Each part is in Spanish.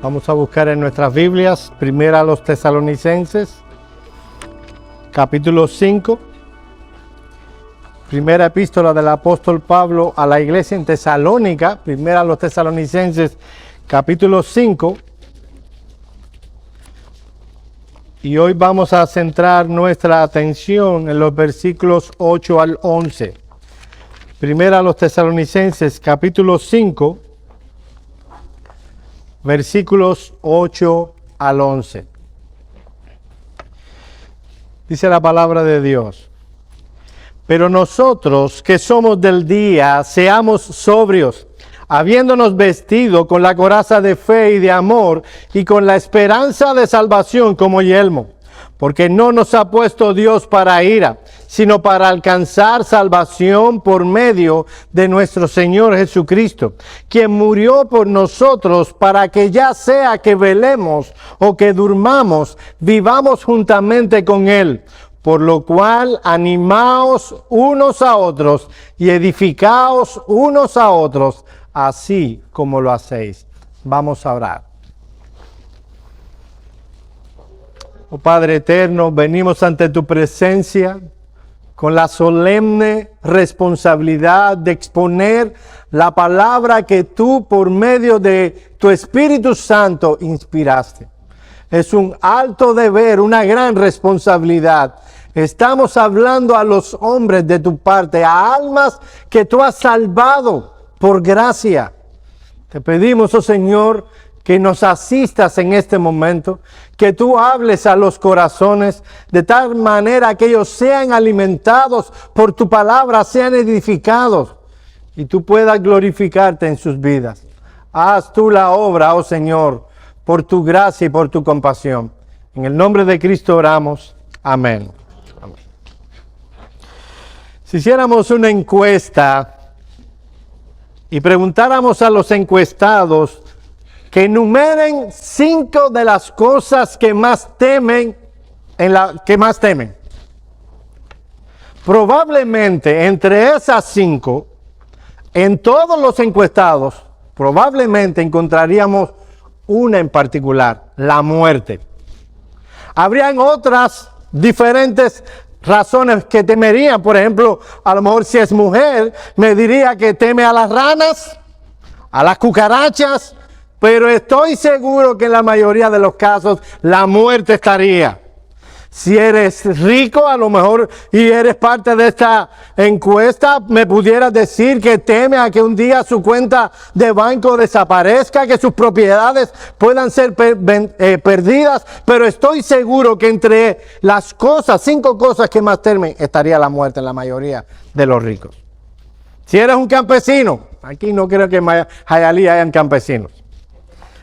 Vamos a buscar en nuestras Biblias, primera a los Tesalonicenses, capítulo 5. Primera epístola del apóstol Pablo a la iglesia en Tesalónica, primera a los Tesalonicenses, capítulo 5. Y hoy vamos a centrar nuestra atención en los versículos 8 al 11. Primera a los Tesalonicenses, capítulo 5, versículos 8 al 11. Dice la palabra de Dios: pero nosotros que somos del día, seamos sobrios, habiéndonos vestido con la coraza de fe y de amor, y con la esperanza de salvación como yelmo. Porque no nos ha puesto Dios para ira, sino para alcanzar salvación por medio de nuestro Señor Jesucristo, quien murió por nosotros para que ya sea que velemos o que durmamos, vivamos juntamente con Él. Por lo cual animaos unos a otros y edificaos unos a otros, así como lo hacéis. Vamos a orar. Oh Padre eterno, venimos ante tu presencia con la solemne responsabilidad de exponer la palabra que tú por medio de tu Espíritu Santo inspiraste. Es un alto deber, una gran responsabilidad. Estamos hablando a los hombres de tu parte, a almas que tú has salvado por gracia. Te pedimos, oh Señor, que nos asistas en este momento, que tú hables a los corazones de tal manera que ellos sean alimentados por tu palabra, sean edificados y tú puedas glorificarte en sus vidas. Haz tú la obra, oh Señor, por tu gracia y por tu compasión. En el nombre de Cristo oramos. Amén. Amén. Si hiciéramos una encuesta y preguntáramos a los encuestados que enumeren 5 de las cosas que más temen, probablemente entre esas 5, en todos los encuestados, probablemente encontraríamos una en particular: la muerte. Habrían otras diferentes razones que temerían. Por ejemplo, a lo mejor si es mujer, me diría que teme a las ranas, a las cucarachas, pero estoy seguro que en la mayoría de los casos la muerte estaría. Si eres rico, a lo mejor, y eres parte de esta encuesta, me pudieras decir que teme a que un día su cuenta de banco desaparezca, que sus propiedades puedan ser perdidas, pero estoy seguro que entre las 5 cosas que más temen estaría la muerte en la mayoría de los ricos. Si eres un campesino, aquí no creo que en Hialeah hayan campesinos,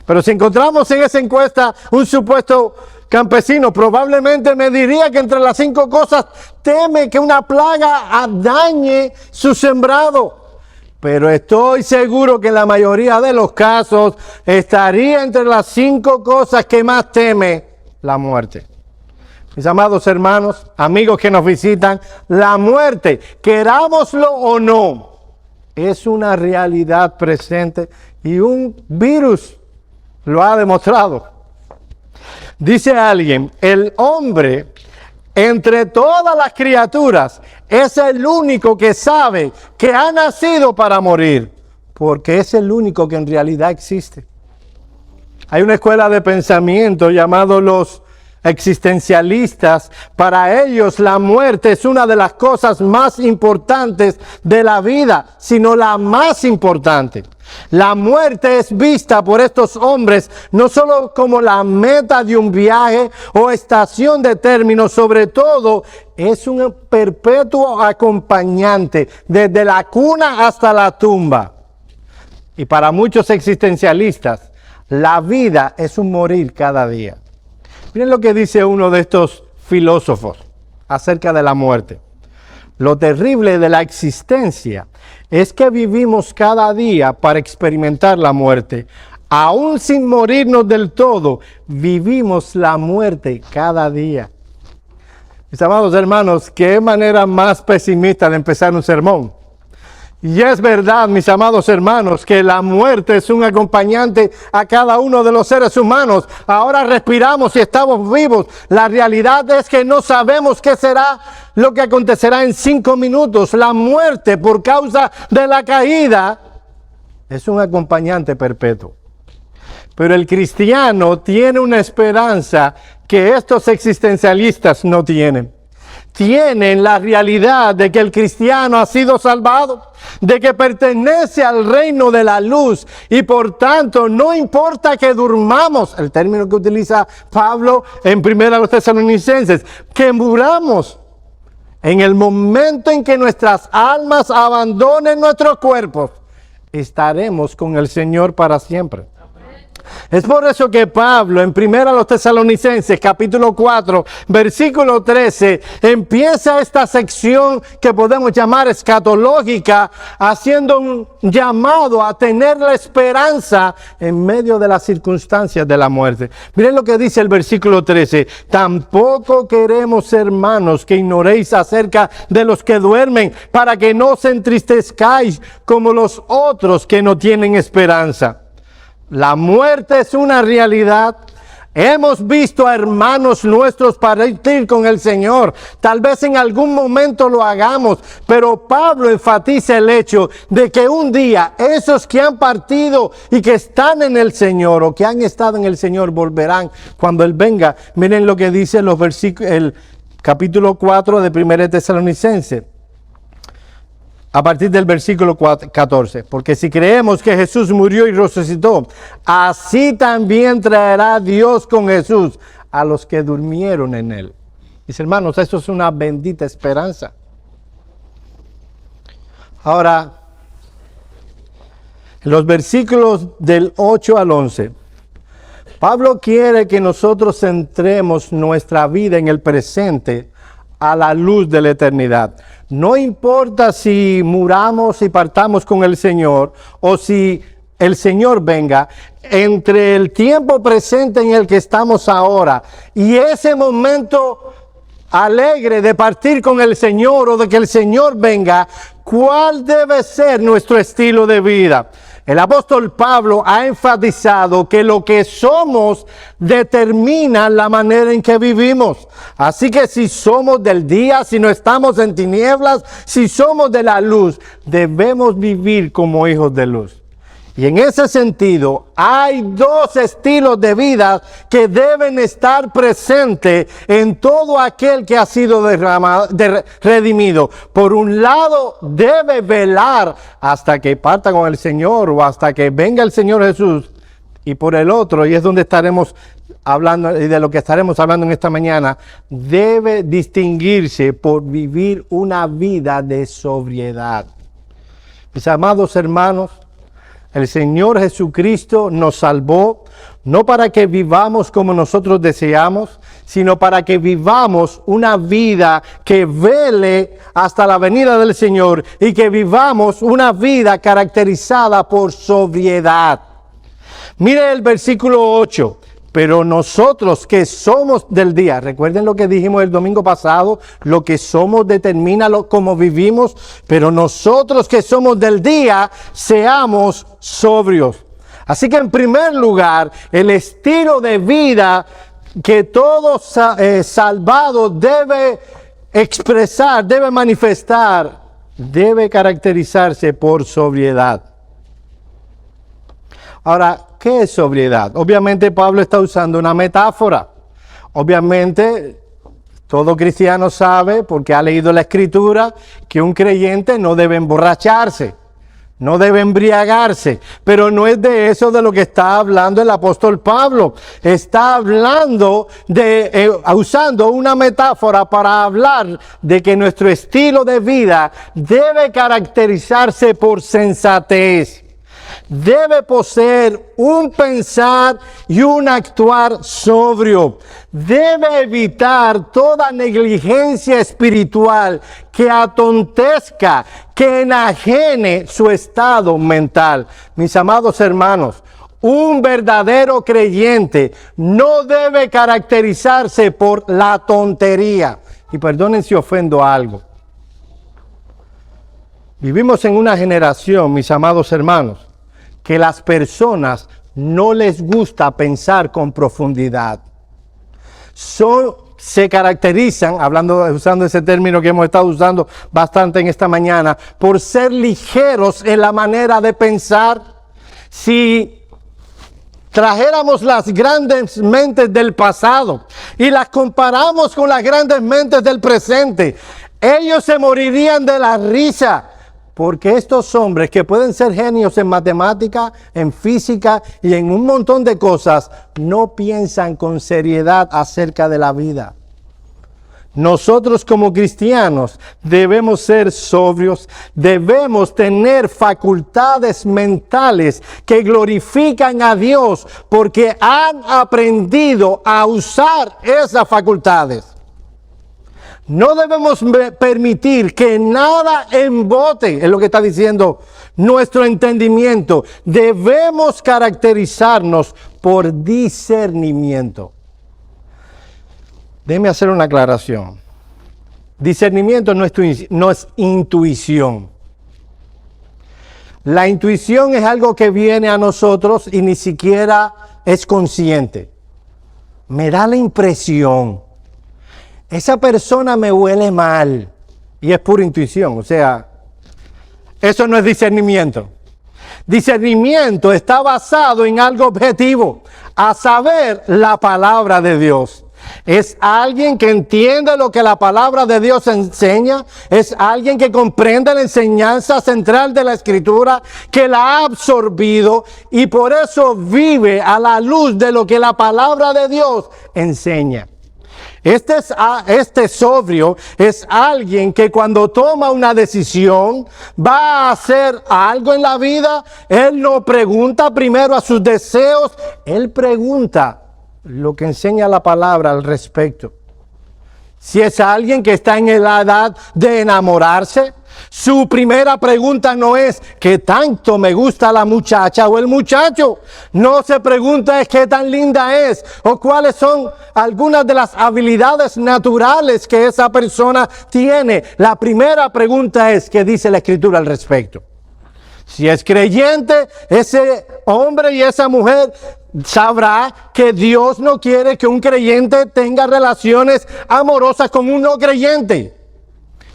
pero si encontramos en esa encuesta un supuesto campesino, probablemente me diría que entre las 5 cosas teme que una plaga dañe su sembrado. Pero estoy seguro que en la mayoría de los casos estaría entre las 5 cosas que más teme la muerte. Mis amados hermanos, amigos que nos visitan, la muerte, querámoslo o no, es una realidad presente y un virus lo ha demostrado. Dice alguien: el hombre entre todas las criaturas es el único que sabe que ha nacido para morir, porque es el único que en realidad existe. Hay una escuela de pensamiento llamado los existencialistas. Para ellos la muerte es una de las cosas más importantes de la vida, sino la más importante. La muerte es vista por estos hombres no solo como la meta de un viaje o estación de término, sobre todo es un perpetuo acompañante desde la cuna hasta la tumba. Y para muchos existencialistas, la vida es un morir cada día. Miren lo que dice uno de estos filósofos acerca de la muerte. Lo terrible de la existencia es que vivimos cada día para experimentar la muerte. Aún sin morirnos del todo, vivimos la muerte cada día. Mis amados hermanos, qué manera más pesimista de empezar un sermón. Y es verdad, mis amados hermanos, que la muerte es un acompañante a cada uno de los seres humanos. Ahora respiramos y estamos vivos. La realidad es que no sabemos qué será lo que acontecerá en 5 minutos. La muerte por causa de la caída es un acompañante perpetuo. Pero el cristiano tiene una esperanza que estos existencialistas no tienen. Tienen la realidad de que el cristiano ha sido salvado, de que pertenece al reino de la luz y por tanto no importa que durmamos, el término que utiliza Pablo en 1 Tesalonicenses, que muramos. En el momento en que nuestras almas abandonen nuestros cuerpos, estaremos con el Señor para siempre. Es por eso que Pablo en 1 Tesalonicenses capítulo 4 versículo 13 empieza esta sección que podemos llamar escatológica, haciendo un llamado a tener la esperanza en medio de las circunstancias de la muerte. Miren lo que dice el versículo 13: tampoco queremos, hermanos, que ignoréis acerca de los que duermen, para que no os entristezcáis como los otros que no tienen esperanza. La muerte es una realidad. Hemos visto a hermanos nuestros partir con el Señor. Tal vez en algún momento lo hagamos, pero Pablo enfatiza el hecho de que un día esos que han partido y que están en el Señor o que han estado en el Señor volverán cuando Él venga. Miren lo que dice los el capítulo 4 de 1 Tesalonicenses. A partir del versículo 14, porque si creemos que Jesús murió y resucitó, así también traerá Dios con Jesús a los que durmieron en Él. Mis hermanos, esto es una bendita esperanza. Ahora, en los versículos del 8 al 11, Pablo quiere que nosotros centremos nuestra vida en el presente a la luz de la eternidad. No importa si muramos y partamos con el Señor o si el Señor venga, entre el tiempo presente en el que estamos ahora y ese momento alegre de partir con el Señor o de que el Señor venga, ¿cuál debe ser nuestro estilo de vida? El apóstol Pablo ha enfatizado que lo que somos determina la manera en que vivimos. Así que si somos del día, si no estamos en tinieblas, si somos de la luz, debemos vivir como hijos de luz. Y en ese sentido, hay dos estilos de vida que deben estar presentes en todo aquel que ha sido redimido. Por un lado, debe velar hasta que parta con el Señor o hasta que venga el Señor Jesús. Y por el otro, y es donde estaremos hablando y de lo que estaremos hablando en esta mañana, debe distinguirse por vivir una vida de sobriedad. Mis amados hermanos, el Señor Jesucristo nos salvó, no para que vivamos como nosotros deseamos, sino para que vivamos una vida que vele hasta la venida del Señor y que vivamos una vida caracterizada por sobriedad. Mire el versículo 8. Pero nosotros que somos del día, recuerden lo que dijimos el domingo pasado, lo que somos determina cómo vivimos, pero nosotros que somos del día, seamos sobrios. Así que en primer lugar, el estilo de vida que todo salvado debe expresar, debe manifestar, debe caracterizarse por sobriedad. Ahora, ¿qué es sobriedad? Obviamente Pablo está usando una metáfora. Obviamente todo cristiano sabe, porque ha leído la Escritura, que un creyente no debe emborracharse, no debe embriagarse. Pero no es de eso de lo que está hablando el apóstol Pablo. Está hablando usando una metáfora para hablar de que nuestro estilo de vida debe caracterizarse por sensatez. Debe poseer un pensar y un actuar sobrio. Debe evitar toda negligencia espiritual que atontezca, que enajene su estado mental. Mis amados hermanos, un verdadero creyente no debe caracterizarse por la tontería. Y perdonen si ofendo a algo. Vivimos en una generación, mis amados hermanos, que las personas no les gusta pensar con profundidad. Se caracterizan, usando ese término que hemos estado usando bastante en esta mañana, por ser ligeros en la manera de pensar. Si trajéramos las grandes mentes del pasado y las comparamos con las grandes mentes del presente, ellos se morirían de la risa, porque estos hombres que pueden ser genios en matemática, en física y en un montón de cosas, no piensan con seriedad acerca de la vida. Nosotros como cristianos debemos ser sobrios, debemos tener facultades mentales que glorifican a Dios porque han aprendido a usar esas facultades. No debemos permitir que nada embote, es lo que está diciendo nuestro entendimiento. Debemos caracterizarnos por discernimiento. Déjeme hacer una aclaración. Discernimiento no es intuición. La intuición es algo que viene a nosotros y ni siquiera es consciente. Me da la impresión. Esa persona me huele mal. Y es pura intuición. O sea, eso no es discernimiento. Discernimiento está basado en algo objetivo. A saber, la palabra de Dios. Es alguien que entiende lo que la palabra de Dios enseña. Es alguien que comprende la enseñanza central de la Escritura, que la ha absorbido y por eso vive a la luz de lo que la palabra de Dios enseña. Este sobrio es alguien que cuando toma una decisión va a hacer algo en la vida. Él no pregunta primero a sus deseos, él pregunta lo que enseña la palabra al respecto. Si es alguien que está en la edad de enamorarse, su primera pregunta no es ¿qué tanto me gusta la muchacha o el muchacho? No se pregunta es ¿qué tan linda es? O cuáles son algunas de las habilidades naturales que esa persona tiene. La primera pregunta es ¿qué dice la Escritura al respecto? Si es creyente, ese hombre y esa mujer sabrá que Dios no quiere que un creyente tenga relaciones amorosas con un no creyente.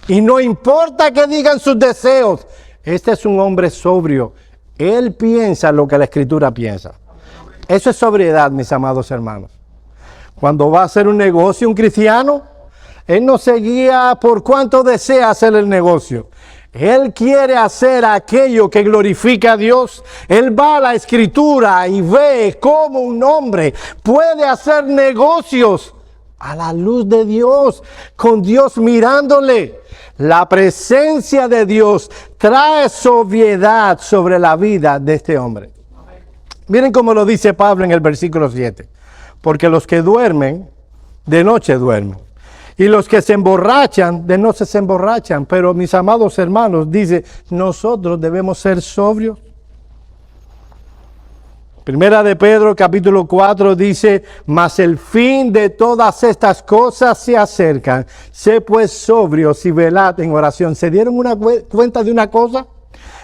Y no importa que digan sus deseos, este es un hombre sobrio. Él piensa lo que la Escritura piensa. Eso es sobriedad, mis amados hermanos. Cuando va a hacer un negocio un cristiano, él no se guía por cuánto desea hacer el negocio. Él quiere hacer aquello que glorifica a Dios. Él va a la Escritura y ve cómo un hombre puede hacer negocios a la luz de Dios, con Dios mirándole. La presencia de Dios trae sobriedad sobre la vida de este hombre. Miren cómo lo dice Pablo en el versículo 7. Porque los que duermen, de noche duermen. Y los que se emborrachan, de noche se emborrachan. Pero mis amados hermanos, dice, nosotros debemos ser sobrios. Primera de Pedro, capítulo 4, dice, mas el fin de todas estas cosas se acercan. Sé pues sobrios y velad en oración. ¿Se dieron cuenta de una cosa?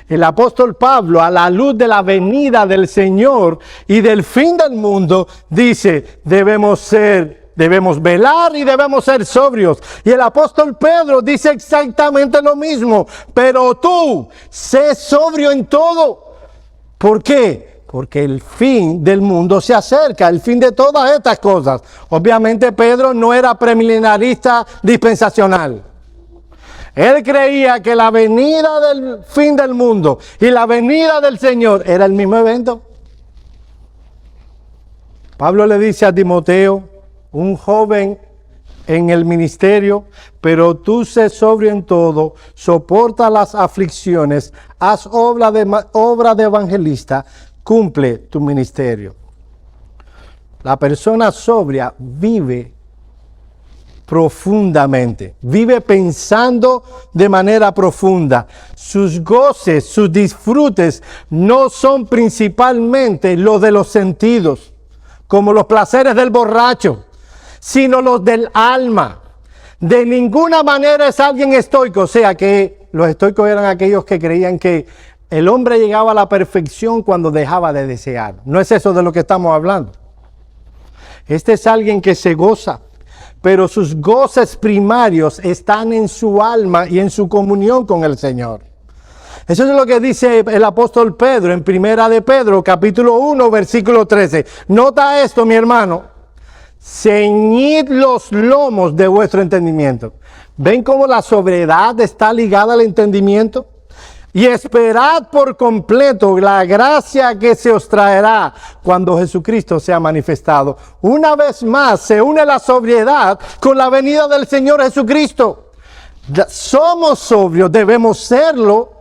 El apóstol Pablo, a la luz de la venida del Señor y del fin del mundo, dice, debemos velar y debemos ser sobrios. Y el apóstol Pedro dice exactamente lo mismo. Pero tú, sé sobrio en todo. ¿Por qué? Porque el fin del mundo se acerca, el fin de todas estas cosas. Obviamente Pedro no era premilenarista dispensacional. Él creía que la venida del fin del mundo y la venida del Señor era el mismo evento. Pablo le dice a Timoteo, un joven en el ministerio, pero tú sé sobrio en todo, soporta las aflicciones, haz obra de evangelista, cumple tu ministerio. La persona sobria vive profundamente, vive pensando de manera profunda. Sus goces, sus disfrutes no son principalmente los de los sentidos, como los placeres del borracho, sino los del alma. De ninguna manera es alguien estoico, o sea que los estoicos eran aquellos que creían que el hombre llegaba a la perfección cuando dejaba de desear. No es eso de lo que estamos hablando. Este es alguien que se goza, pero sus goces primarios están en su alma y en su comunión con el Señor. Eso es lo que dice el apóstol Pedro en Primera de Pedro, capítulo 1, versículo 13. Nota esto, mi hermano. Ceñid los lomos de vuestro entendimiento. ¿Ven cómo la sobriedad está ligada al entendimiento? Y esperad por completo la gracia que se os traerá cuando Jesucristo sea manifestado. Una vez más se une la sobriedad con la venida del Señor Jesucristo. Somos sobrios, debemos serlo,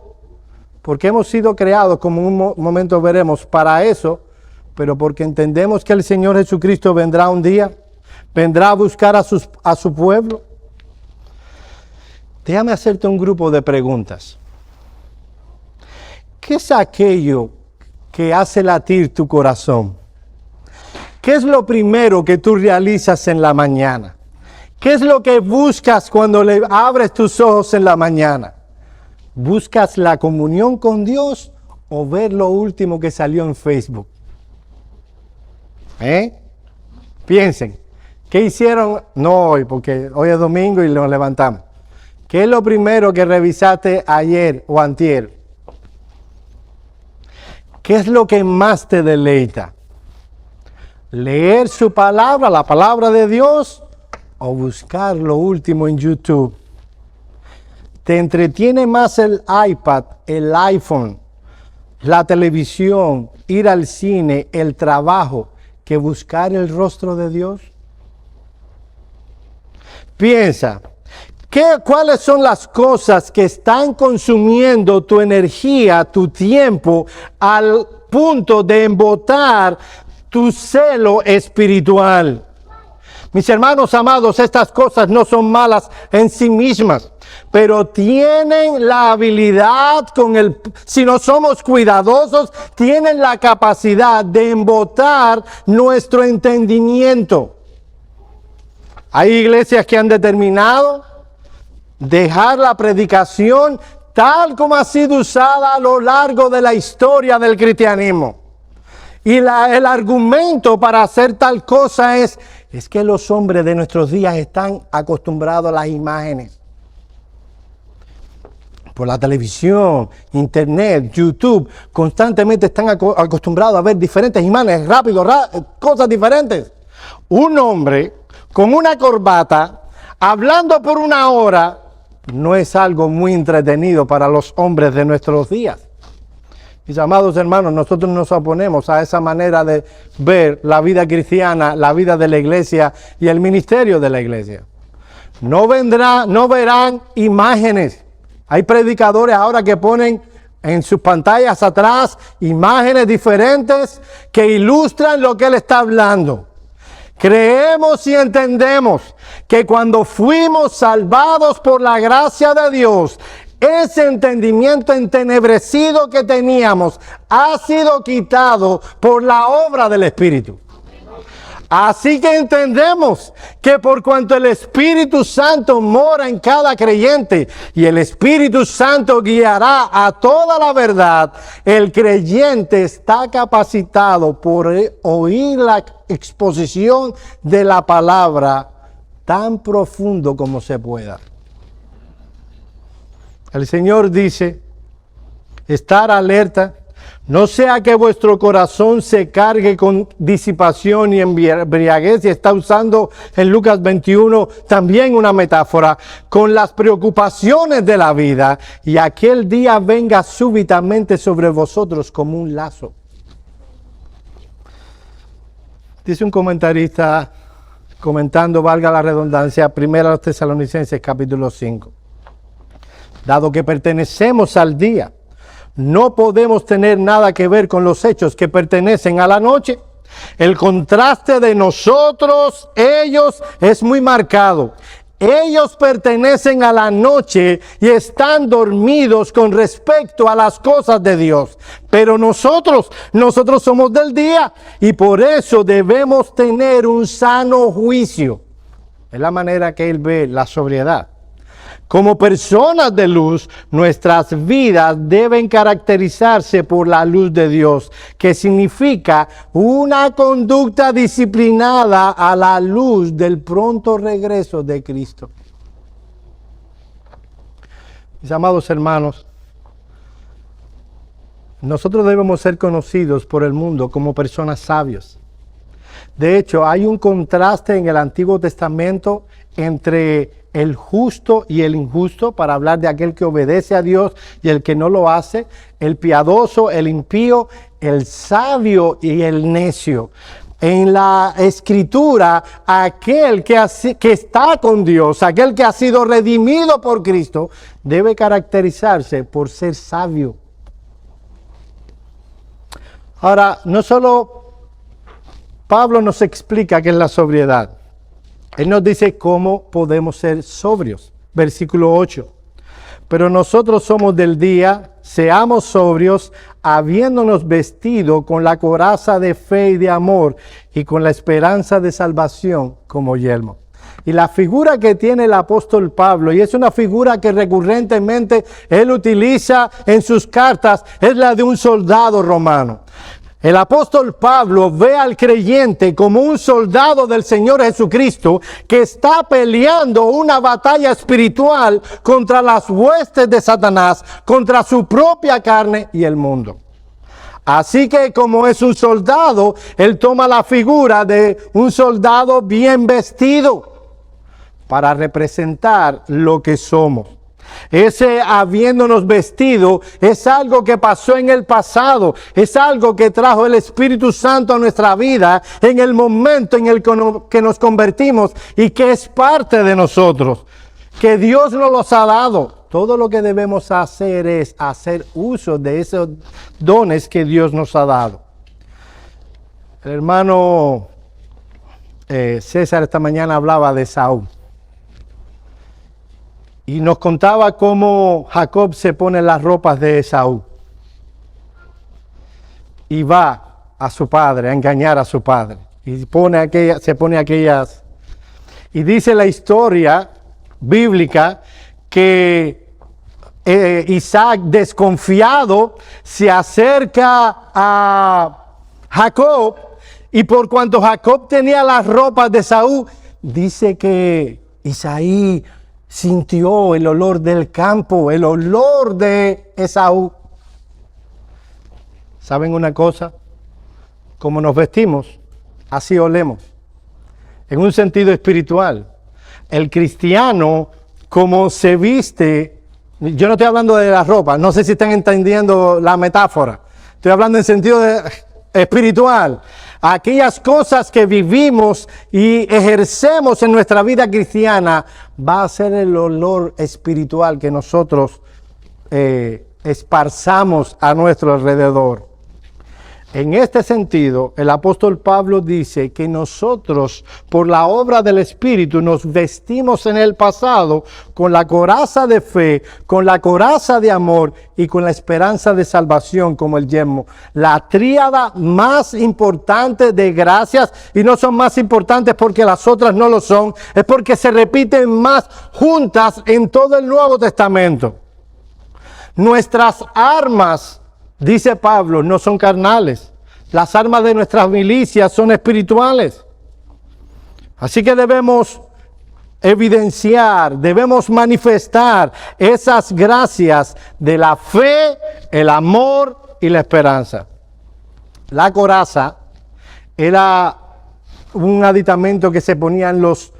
porque hemos sido creados, como en un momento veremos, para eso, pero porque entendemos que el Señor Jesucristo vendrá un día, vendrá a buscar a su pueblo. Déjame hacerte un grupo de preguntas. ¿Qué es aquello que hace latir tu corazón? ¿Qué es lo primero que tú realizas en la mañana? ¿Qué es lo que buscas cuando le abres tus ojos en la mañana? ¿Buscas la comunión con Dios o ver lo último que salió en Facebook? Piensen, ¿qué hicieron? No hoy, porque hoy es domingo y nos levantamos. ¿Qué es lo primero que revisaste ayer o antier? ¿Qué es lo que más te deleita? ¿Leer su palabra, la palabra de Dios, o buscar lo último en YouTube? ¿Te entretiene más el iPad, el iPhone, la televisión, ir al cine, el trabajo, que buscar el rostro de Dios? Piensa, ¿cuáles son las cosas que están consumiendo tu energía, tu tiempo, al punto de embotar tu celo espiritual? Mis hermanos amados, estas cosas no son malas en sí mismas, pero tienen la habilidad, si no somos cuidadosos, tienen la capacidad de embotar nuestro entendimiento. Hay iglesias que han determinado dejar la predicación tal como ha sido usada a lo largo de la historia del cristianismo. Y el argumento para hacer tal cosa es que los hombres de nuestros días están acostumbrados a las imágenes. Por la televisión, internet, YouTube, constantemente están acostumbrados a ver diferentes imágenes, rápido, cosas diferentes. Un hombre con una corbata, hablando por una hora, no es algo muy entretenido para los hombres de nuestros días. Mis amados hermanos, nosotros nos oponemos a esa manera de ver la vida cristiana, la vida de la iglesia y el ministerio de la iglesia. No verán imágenes. Hay predicadores ahora que ponen en sus pantallas atrás imágenes diferentes que ilustran lo que él está hablando. Creemos y entendemos que cuando fuimos salvados por la gracia de Dios, ese entendimiento entenebrecido que teníamos ha sido quitado por la obra del Espíritu. Así que entendemos que por cuanto el Espíritu Santo mora en cada creyente y el Espíritu Santo guiará a toda la verdad, el creyente está capacitado por oír la exposición de la palabra tan profundo como se pueda. El Señor dice, estar alerta, no sea que vuestro corazón se cargue con disipación y embriaguez, y está usando en Lucas 21 también una metáfora, con las preocupaciones de la vida, y aquel día venga súbitamente sobre vosotros como un lazo. Dice un comentarista, comentando, valga la redundancia, 1 Tesalonicenses capítulo 5. Dado que pertenecemos al día, no podemos tener nada que ver con los hechos que pertenecen a la noche. El contraste de nosotros, ellos, es muy marcado. Ellos pertenecen a la noche y están dormidos con respecto a las cosas de Dios. Pero nosotros somos del día y por eso debemos tener un sano juicio. Es la manera que él ve la sobriedad. Como personas de luz, nuestras vidas deben caracterizarse por la luz de Dios, que significa una conducta disciplinada a la luz del pronto regreso de Cristo. Mis amados hermanos, nosotros debemos ser conocidos por el mundo como personas sabias. De hecho, hay un contraste en el Antiguo Testamento entre el justo y el injusto, para hablar de aquel que obedece a Dios y el que no lo hace, el piadoso, el impío, el sabio y el necio. En la Escritura, aquel que está con Dios, aquel que ha sido redimido por Cristo, debe caracterizarse por ser sabio. Ahora, no solo Pablo nos explica qué es la sobriedad. Él nos dice cómo podemos ser sobrios. Versículo 8. Pero nosotros somos del día, seamos sobrios, habiéndonos vestido con la coraza de fe y de amor y con la esperanza de salvación como yelmo. Y la figura que tiene el apóstol Pablo, y es una figura que recurrentemente él utiliza en sus cartas, es la de un soldado romano. El apóstol Pablo ve al creyente como un soldado del Señor Jesucristo que está peleando una batalla espiritual contra las huestes de Satanás, contra su propia carne y el mundo. Así que como es un soldado, él toma la figura de un soldado bien vestido para representar lo que somos. Ese habiéndonos vestido es algo que pasó en el pasado, es algo que trajo el Espíritu Santo a nuestra vida en el momento en el que nos convertimos y que es parte de nosotros, que Dios nos los ha dado. Todo lo que debemos hacer es hacer uso de esos dones que Dios nos ha dado. El hermano César esta mañana hablaba de Saúl. Y nos contaba cómo Jacob se pone las ropas de Esaú y va a su padre, a engañar a su padre. Y se pone aquellas. Y dice la historia bíblica que Isaac, desconfiado, se acerca a Jacob, y por cuanto Jacob tenía las ropas de Esaú, dice que Isaí sintió el olor del campo, el olor de Esaú. ¿Saben una cosa? Como nos vestimos, así olemos. En un sentido espiritual, el cristiano, como se viste, yo no estoy hablando de la ropa, no sé si están entendiendo la metáfora, estoy hablando en sentido espiritual. Aquellas cosas que vivimos y ejercemos en nuestra vida cristiana va a ser el olor espiritual que nosotros esparzamos a nuestro alrededor. En este sentido, el apóstol Pablo dice que nosotros, por la obra del Espíritu, nos vestimos en el pasado con la coraza de fe, con la coraza de amor y con la esperanza de salvación como el yelmo. La tríada más importante de gracias, y no son más importantes porque las otras no lo son, es porque se repiten más juntas en todo el Nuevo Testamento. Nuestras armas, dice Pablo, no son carnales. Las armas de nuestras milicias son espirituales. Así que debemos evidenciar, debemos manifestar esas gracias de la fe, el amor y la esperanza. La coraza era un aditamento que se ponían los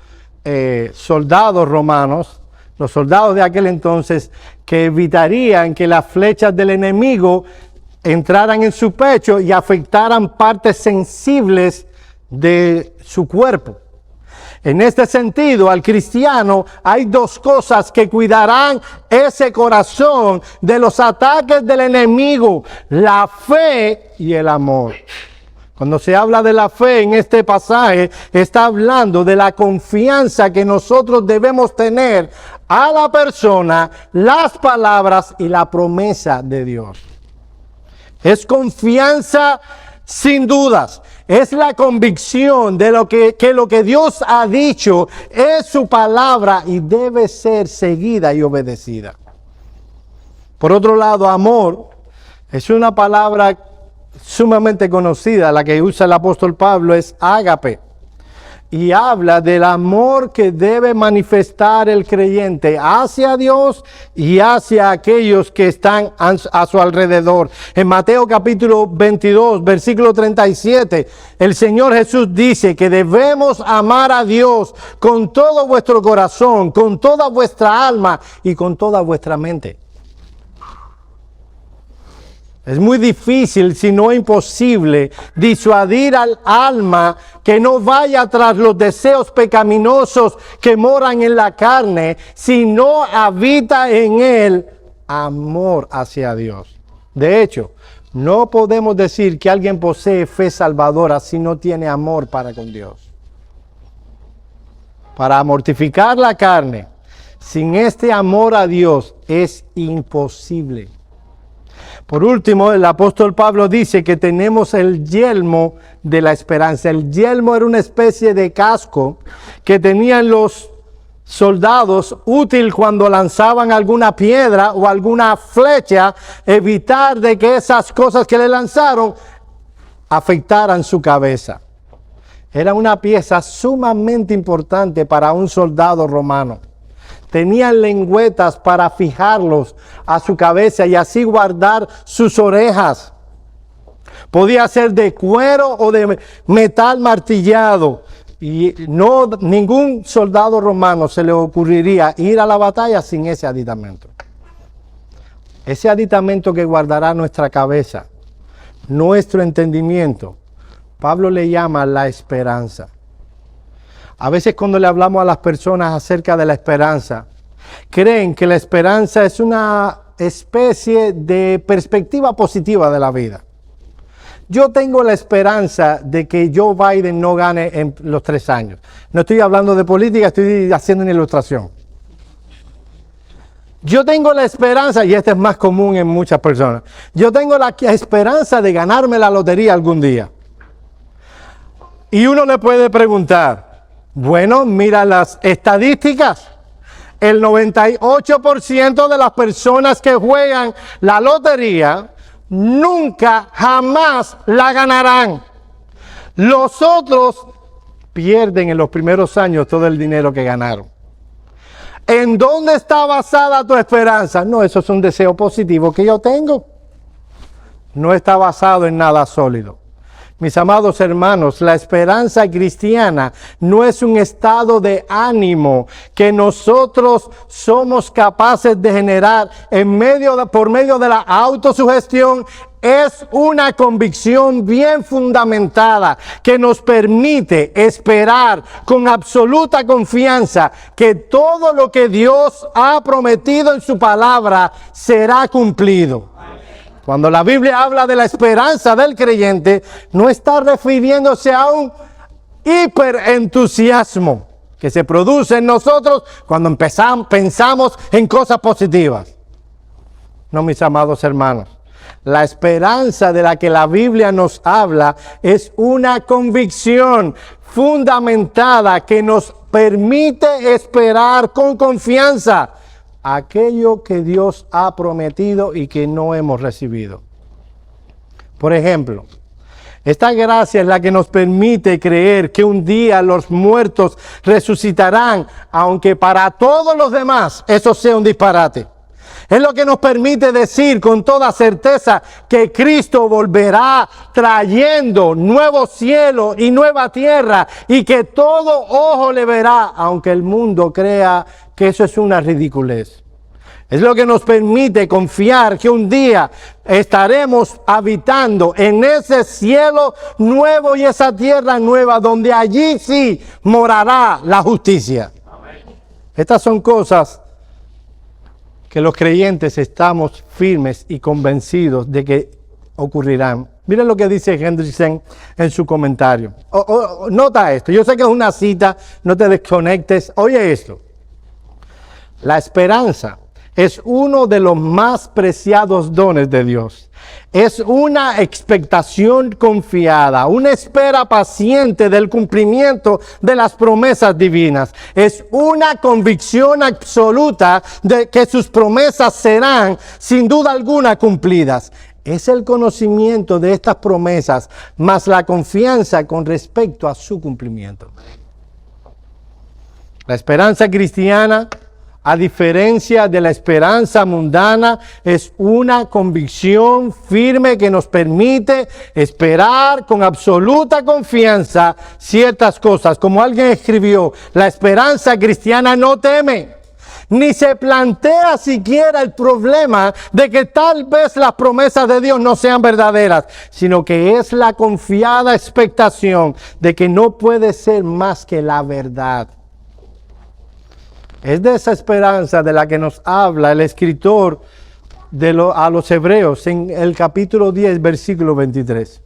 soldados romanos, los soldados de aquel entonces, que evitarían que las flechas del enemigo entraran en su pecho y afectaran partes sensibles de su cuerpo. En este sentido, al cristiano hay dos cosas que cuidarán ese corazón de los ataques del enemigo: la fe y el amor. Cuando se habla de la fe en este pasaje, está hablando de la confianza que nosotros debemos tener a la persona, las palabras y la promesa de Dios. Es confianza sin dudas. Es la convicción de lo que lo que Dios ha dicho es su palabra y debe ser seguida y obedecida. Por otro lado, amor es una palabra sumamente conocida. La que usa el apóstol Pablo es ágape. Y habla del amor que debe manifestar el creyente hacia Dios y hacia aquellos que están a su alrededor. En Mateo capítulo 22, versículo 37, el Señor Jesús dice que debemos amar a Dios con todo vuestro corazón, con toda vuestra alma y con toda vuestra mente. Es muy difícil, si no imposible, disuadir al alma que no vaya tras los deseos pecaminosos que moran en la carne, si no habita en él amor hacia Dios. De hecho, no podemos decir que alguien posee fe salvadora si no tiene amor para con Dios. Para mortificar la carne, sin este amor a Dios, es imposible. Por último, el apóstol Pablo dice que tenemos el yelmo de la esperanza. El yelmo era una especie de casco que tenían los soldados, útil cuando lanzaban alguna piedra o alguna flecha, evitar de que esas cosas que le lanzaron afectaran su cabeza. Era una pieza sumamente importante para un soldado romano. Tenían lengüetas para fijarlos a su cabeza y así guardar sus orejas. Podía ser de cuero o de metal martillado. Y ningún soldado romano se le ocurriría ir a la batalla sin ese aditamento. Ese aditamento que guardará nuestra cabeza, nuestro entendimiento, Pablo le llama la esperanza. A veces cuando le hablamos a las personas acerca de la esperanza, creen que la esperanza es una especie de perspectiva positiva de la vida. Yo tengo la esperanza de que Joe Biden no gane en los 3 años. No estoy hablando de política, estoy haciendo una ilustración. Yo tengo la esperanza, y este es más común en muchas personas, yo tengo la esperanza de ganarme la lotería algún día. Y uno le puede preguntar, bueno, mira las estadísticas. El 98% de las personas que juegan la lotería nunca, jamás la ganarán. Los otros pierden en los primeros años todo el dinero que ganaron. ¿En dónde está basada tu esperanza? No, eso es un deseo positivo que yo tengo. No está basado en nada sólido. Mis amados hermanos, la esperanza cristiana no es un estado de ánimo que nosotros somos capaces de generar por medio de la autosugestión. Es una convicción bien fundamentada que nos permite esperar con absoluta confianza que todo lo que Dios ha prometido en su palabra será cumplido. Cuando la Biblia habla de la esperanza del creyente, no está refiriéndose a un hiperentusiasmo que se produce en nosotros cuando pensamos en cosas positivas. No, mis amados hermanos. La esperanza de la que la Biblia nos habla es una convicción fundamentada que nos permite esperar con confianza aquello que Dios ha prometido y que no hemos recibido. Por ejemplo, esta gracia es la que nos permite creer que un día los muertos resucitarán, aunque para todos los demás eso sea un disparate. Es lo que nos permite decir con toda certeza que Cristo volverá trayendo nuevo cielo y nueva tierra y que todo ojo le verá, aunque el mundo crea que eso es una ridiculez. Es lo que nos permite confiar que un día estaremos habitando en ese cielo nuevo y esa tierra nueva, donde allí sí morará la justicia. Estas son cosas que los creyentes estamos firmes y convencidos de que ocurrirán. Miren lo que dice Hendrickson en su comentario. Nota esto, yo sé que es una cita, no te desconectes. Oye esto. La esperanza es uno de los más preciados dones de Dios. Es una expectación confiada, una espera paciente del cumplimiento de las promesas divinas. Es una convicción absoluta de que sus promesas serán, sin duda alguna, cumplidas. Es el conocimiento de estas promesas, más la confianza con respecto a su cumplimiento. La esperanza cristiana, a diferencia de la esperanza mundana, es una convicción firme que nos permite esperar con absoluta confianza ciertas cosas. Como alguien escribió, la esperanza cristiana no teme, ni se plantea siquiera el problema de que tal vez las promesas de Dios no sean verdaderas, sino que es la confiada expectación de que no puede ser más que la verdad. Es de esa esperanza de la que nos habla el escritor a los Hebreos en el capítulo 10, versículo 23,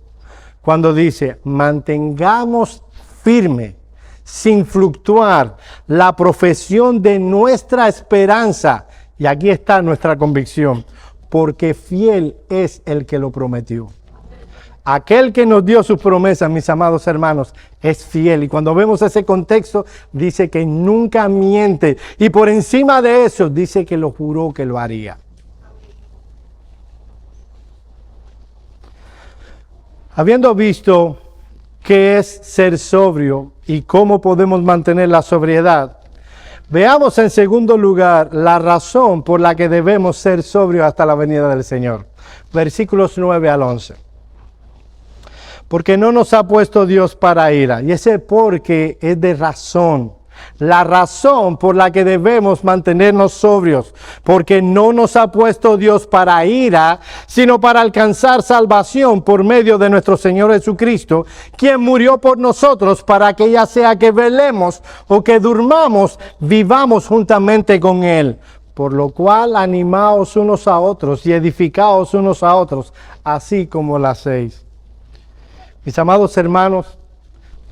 cuando dice: mantengamos firme, sin fluctuar, la profesión de nuestra esperanza. Y aquí está nuestra convicción, porque fiel es el que lo prometió. Aquel que nos dio sus promesas, mis amados hermanos, es fiel. Y cuando vemos ese contexto, dice que nunca miente. Y por encima de eso, dice que lo juró que lo haría. Habiendo visto qué es ser sobrio y cómo podemos mantener la sobriedad, veamos en segundo lugar la razón por la que debemos ser sobrios hasta la venida del Señor. Versículos 9 al 11. Porque no nos ha puesto Dios para ira. Y ese porque es de razón. La razón por la que debemos mantenernos sobrios. Porque no nos ha puesto Dios para ira, sino para alcanzar salvación por medio de nuestro Señor Jesucristo, quien murió por nosotros para que ya sea que velemos o que durmamos, vivamos juntamente con Él. Por lo cual animaos unos a otros y edificaos unos a otros, así como lo hacéis. Mis amados hermanos,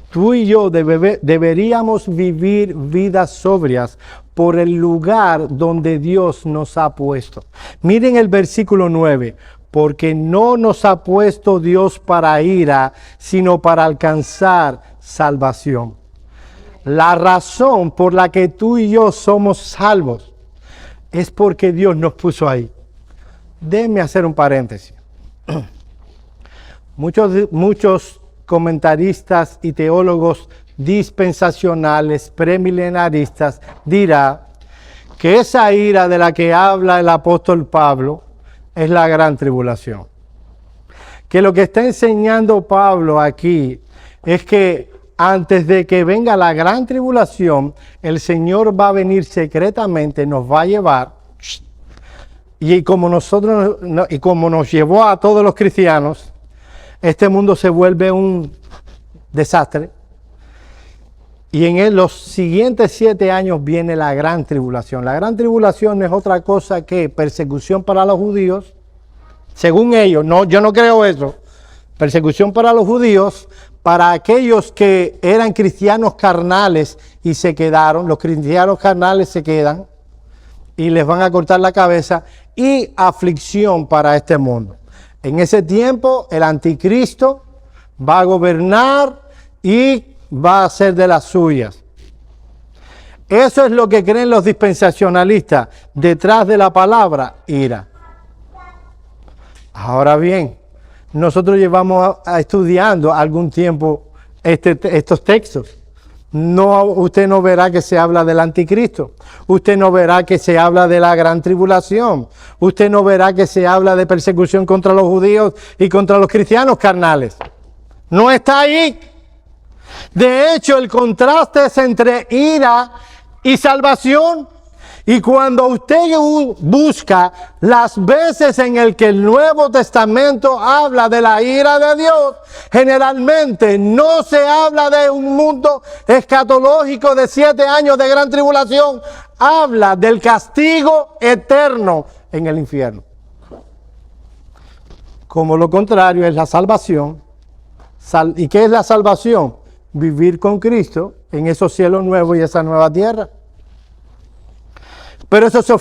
tú y yo deberíamos vivir vidas sobrias por el lugar donde Dios nos ha puesto. Miren el versículo 9. Porque no nos ha puesto Dios para ira, sino para alcanzar salvación. La razón por la que tú y yo somos salvos es porque Dios nos puso ahí. Déjenme hacer un paréntesis. Muchos comentaristas y teólogos dispensacionales, premilenaristas, dirán que esa ira de la que habla el apóstol Pablo es la gran tribulación. Que lo que está enseñando Pablo aquí es que antes de que venga la gran tribulación, el Señor va a venir secretamente, nos va a llevar, y como nos llevó a todos los cristianos, este mundo se vuelve un desastre. Y en los siguientes 7 años viene la gran tribulación. La gran tribulación no es otra cosa que persecución para los judíos. Según ellos, yo no creo eso. Persecución para los judíos, para aquellos que eran cristianos carnales y se quedaron. Los cristianos carnales se quedan y les van a cortar la cabeza. Y aflicción para este mundo. En ese tiempo el anticristo va a gobernar y va a ser de las suyas. Eso es lo que creen los dispensacionalistas. Detrás de la palabra, ira. Ahora bien, nosotros llevamos estudiando algún tiempo estos textos. Usted no verá que se habla del anticristo. Usted no verá que se habla de la gran tribulación. Usted no verá que se habla de persecución contra los judíos y contra los cristianos carnales. No está ahí. De hecho, el contraste es entre ira y salvación. Y cuando usted busca las veces en el que el Nuevo Testamento habla de la ira de Dios, generalmente no se habla de un mundo escatológico de 7 años de gran tribulación. Habla del castigo eterno en el infierno. Como lo contrario es la salvación. ¿Y qué es la salvación? Vivir con Cristo en esos cielos nuevos y esa nueva tierra. Pero eso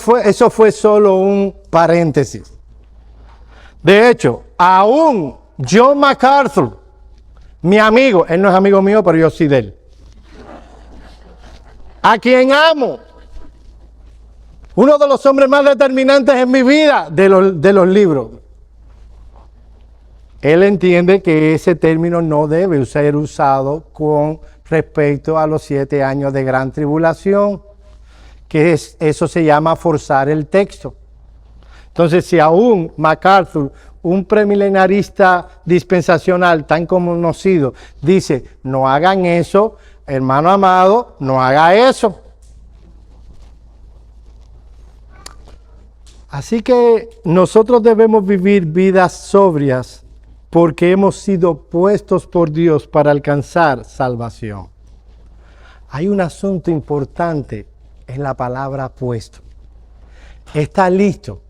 fue solo un paréntesis. De hecho, aún John MacArthur, mi amigo, él no es amigo mío, pero yo sí de él, a quien amo, uno de los hombres más determinantes en mi vida de los libros, él entiende que ese término no debe ser usado con respecto a los 7 años de gran tribulación, eso se llama forzar el texto. Entonces, si aún MacArthur, un premilenarista dispensacional tan conocido, dice, no hagan eso, hermano amado, no haga eso. Así que nosotros debemos vivir vidas sobrias porque hemos sido puestos por Dios para alcanzar salvación. Hay un asunto importante en la palabra puesto. Está listo.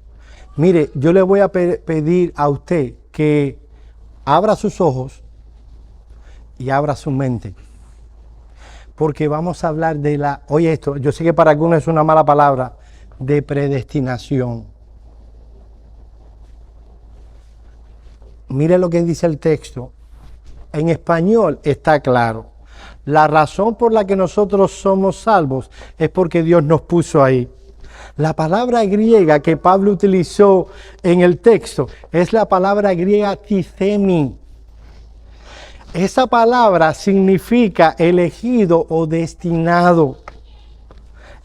Mire, yo le voy a pedir a usted que abra sus ojos y abra su mente. Porque vamos a hablar de oye esto, yo sé que para algunos es una mala palabra, de predestinación. Mire lo que dice el texto. En español está claro. La razón por la que nosotros somos salvos es porque Dios nos puso ahí. La palabra griega que Pablo utilizó en el texto es la palabra griega tithemi. Esa palabra significa elegido o destinado.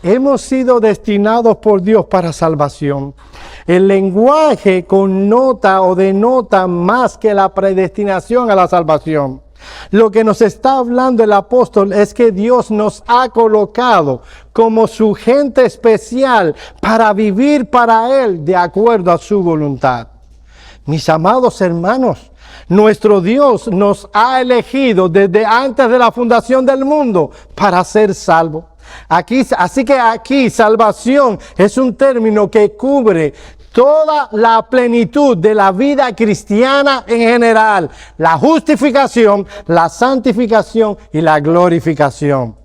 Hemos sido destinados por Dios para salvación. El lenguaje connota o denota más que la predestinación a la salvación. Lo que nos está hablando el apóstol es que Dios nos ha colocado como su gente especial para vivir para Él de acuerdo a su voluntad. Mis amados hermanos, nuestro Dios nos ha elegido desde antes de la fundación del mundo para ser salvos. Así que aquí salvación es un término que cubre toda la plenitud de la vida cristiana en general, la justificación, la santificación y la glorificación.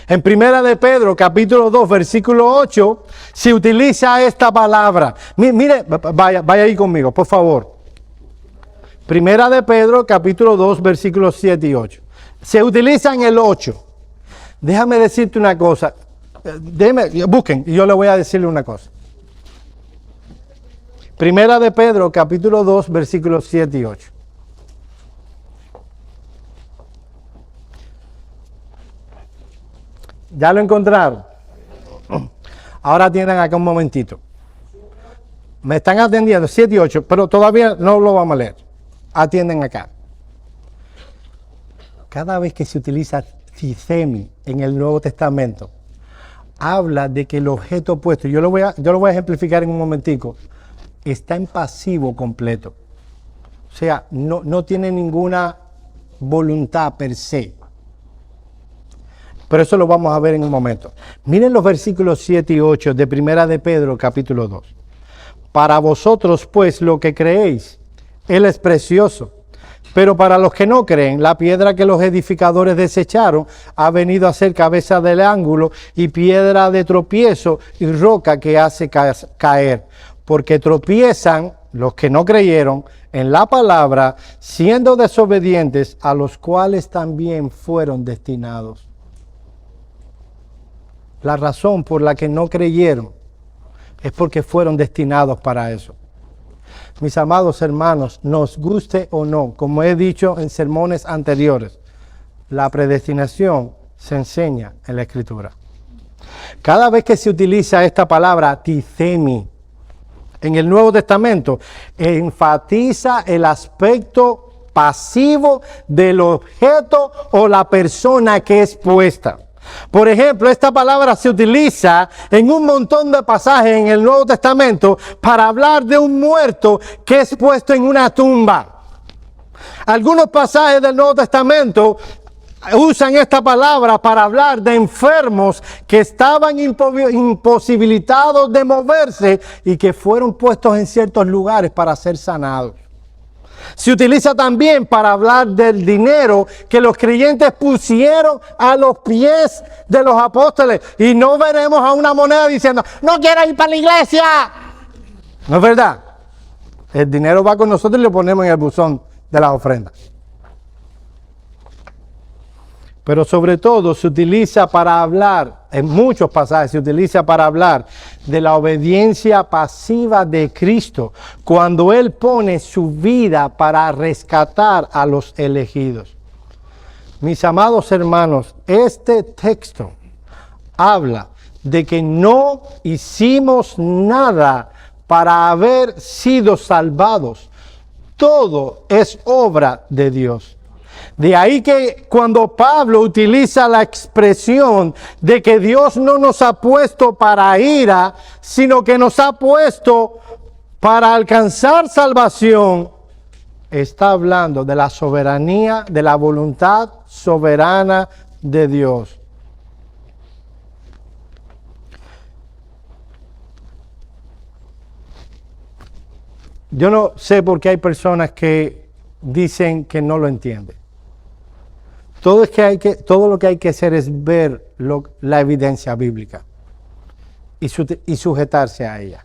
En Primera de Pedro, capítulo 2, versículo 8, se utiliza esta palabra. Mire, vaya ahí conmigo, por favor. Primera de Pedro, capítulo 2, versículos 7 y 8. Se utiliza en el 8. Déjame decirte una cosa. Busquen y yo le voy a decirle una cosa. Primera de Pedro, capítulo 2, versículos 7 y 8. ¿Ya lo encontraron? Ahora atiendan acá un momentito. Me están atendiendo 7 y 8, pero todavía no lo vamos a leer. Atienden acá. Cada vez que se utiliza tithemi en el Nuevo Testamento, habla de que el objeto puesto, yo lo voy a ejemplificar en un momentico, está en pasivo completo. O sea, no tiene ninguna voluntad per se. Pero eso lo vamos a ver en un momento. Miren los versículos 7 y 8 de Primera de Pedro, capítulo 2. Para vosotros, pues, lo que creéis, Él es precioso. Pero para los que no creen, la piedra que los edificadores desecharon ha venido a ser cabeza del ángulo y piedra de tropiezo y roca que hace caer. Porque tropiezan los que no creyeron en la palabra, siendo desobedientes, a los cuales también fueron destinados. La razón por la que no creyeron es porque fueron destinados para eso. Mis amados hermanos, nos guste o no, como he dicho en sermones anteriores, la predestinación se enseña en la Escritura. Cada vez que se utiliza esta palabra tithemi en el Nuevo Testamento, enfatiza el aspecto pasivo del objeto o la persona que es puesta. Por ejemplo, esta palabra se utiliza en un montón de pasajes en el Nuevo Testamento para hablar de un muerto que es puesto en una tumba. Algunos pasajes del Nuevo Testamento usan esta palabra para hablar de enfermos que estaban imposibilitados de moverse y que fueron puestos en ciertos lugares para ser sanados. Se utiliza también para hablar del dinero que los creyentes pusieron a los pies de los apóstoles. Y no veremos a una moneda diciendo, no quiero ir para la iglesia. ¿No es verdad? El dinero va con nosotros y lo ponemos en el buzón de las ofrendas. Pero sobre todo se utiliza para hablar, en muchos pasajes se utiliza para hablar de la obediencia pasiva de Cristo, cuando Él pone su vida para rescatar a los elegidos. Mis amados hermanos, este texto habla de que no hicimos nada para haber sido salvados. Todo es obra de Dios. De ahí que cuando Pablo utiliza la expresión de que Dios no nos ha puesto para ira, sino que nos ha puesto para alcanzar salvación, está hablando de la soberanía, de la voluntad soberana de Dios. Yo no sé por qué hay personas que dicen que no lo entienden. Todo lo que hay que hacer es ver la evidencia bíblica y sujetarse a ella.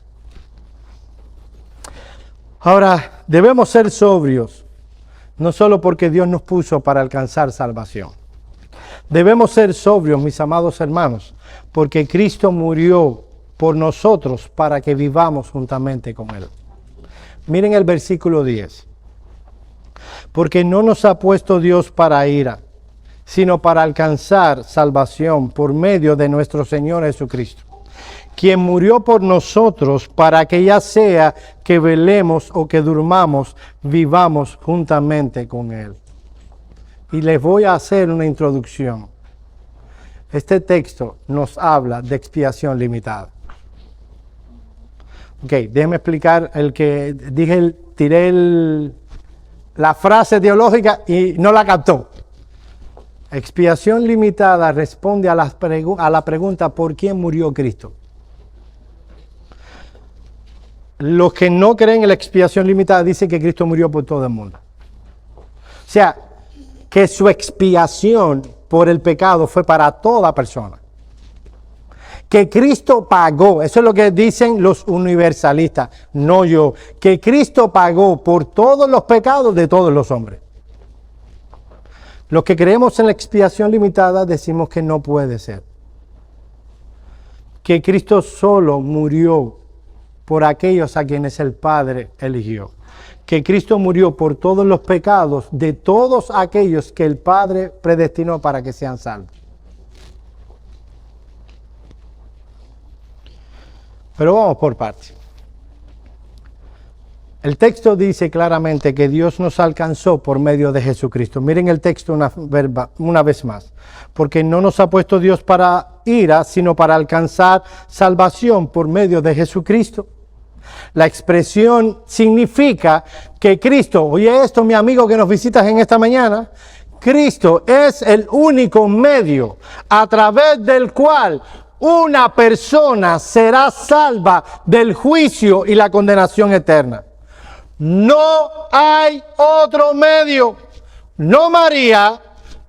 Ahora, debemos ser sobrios, no solo porque Dios nos puso para alcanzar salvación. Debemos ser sobrios, mis amados hermanos, porque Cristo murió por nosotros para que vivamos juntamente con Él. Miren el versículo 10. Porque no nos ha puesto Dios para ira, sino para alcanzar salvación por medio de nuestro Señor Jesucristo, quien murió por nosotros para que ya sea que velemos o que durmamos, vivamos juntamente con Él. Y les voy a hacer una introducción. Este texto nos habla de expiación limitada. Ok, déjenme explicar tiré la frase teológica y no la captó. Expiación limitada responde a la pregunta ¿por quién murió Cristo? Los que no creen en la expiación limitada dicen que Cristo murió por todo el mundo. O sea, que su expiación por el pecado fue para toda persona. Que Cristo pagó, eso es lo que dicen los universalistas, no yo, que Cristo pagó por todos los pecados de todos los hombres. Los que creemos en la expiación limitada decimos que no puede ser. Que Cristo solo murió por aquellos a quienes el Padre eligió. Que Cristo murió por todos los pecados de todos aquellos que el Padre predestinó para que sean salvos. Pero vamos por partes. El texto dice claramente que Dios nos alcanzó por medio de Jesucristo. Miren el texto una vez más. Porque no nos ha puesto Dios para ira, sino para alcanzar salvación por medio de Jesucristo. La expresión significa que Cristo, oye esto mi amigo que nos visitas en esta mañana, Cristo es el único medio a través del cual una persona será salva del juicio y la condenación eterna. No hay otro medio. No María,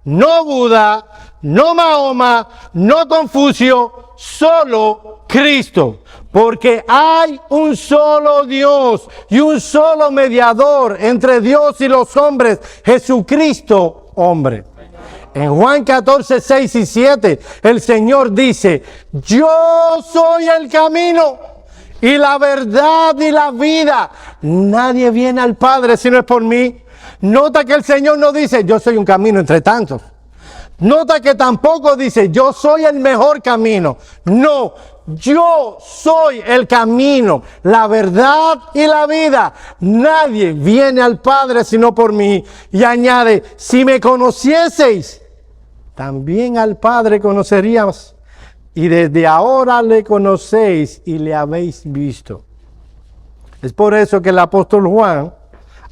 no Buda, no Mahoma, no Confucio, solo Cristo. Porque hay un solo Dios y un solo mediador entre Dios y los hombres, Jesucristo, hombre. En Juan 14, 6 y 7, el Señor dice, yo soy el camino y la verdad y la vida. Nadie viene al Padre si no es por mí. Nota que el Señor no dice, yo soy un camino entre tantos. Nota que tampoco dice, yo soy el mejor camino. No, yo soy el camino, la verdad y la vida. Nadie viene al Padre sino por mí. Y añade, si me conocieseis, también al Padre conoceríamos. Y desde ahora le conocéis y le habéis visto. Es por eso que el apóstol Juan,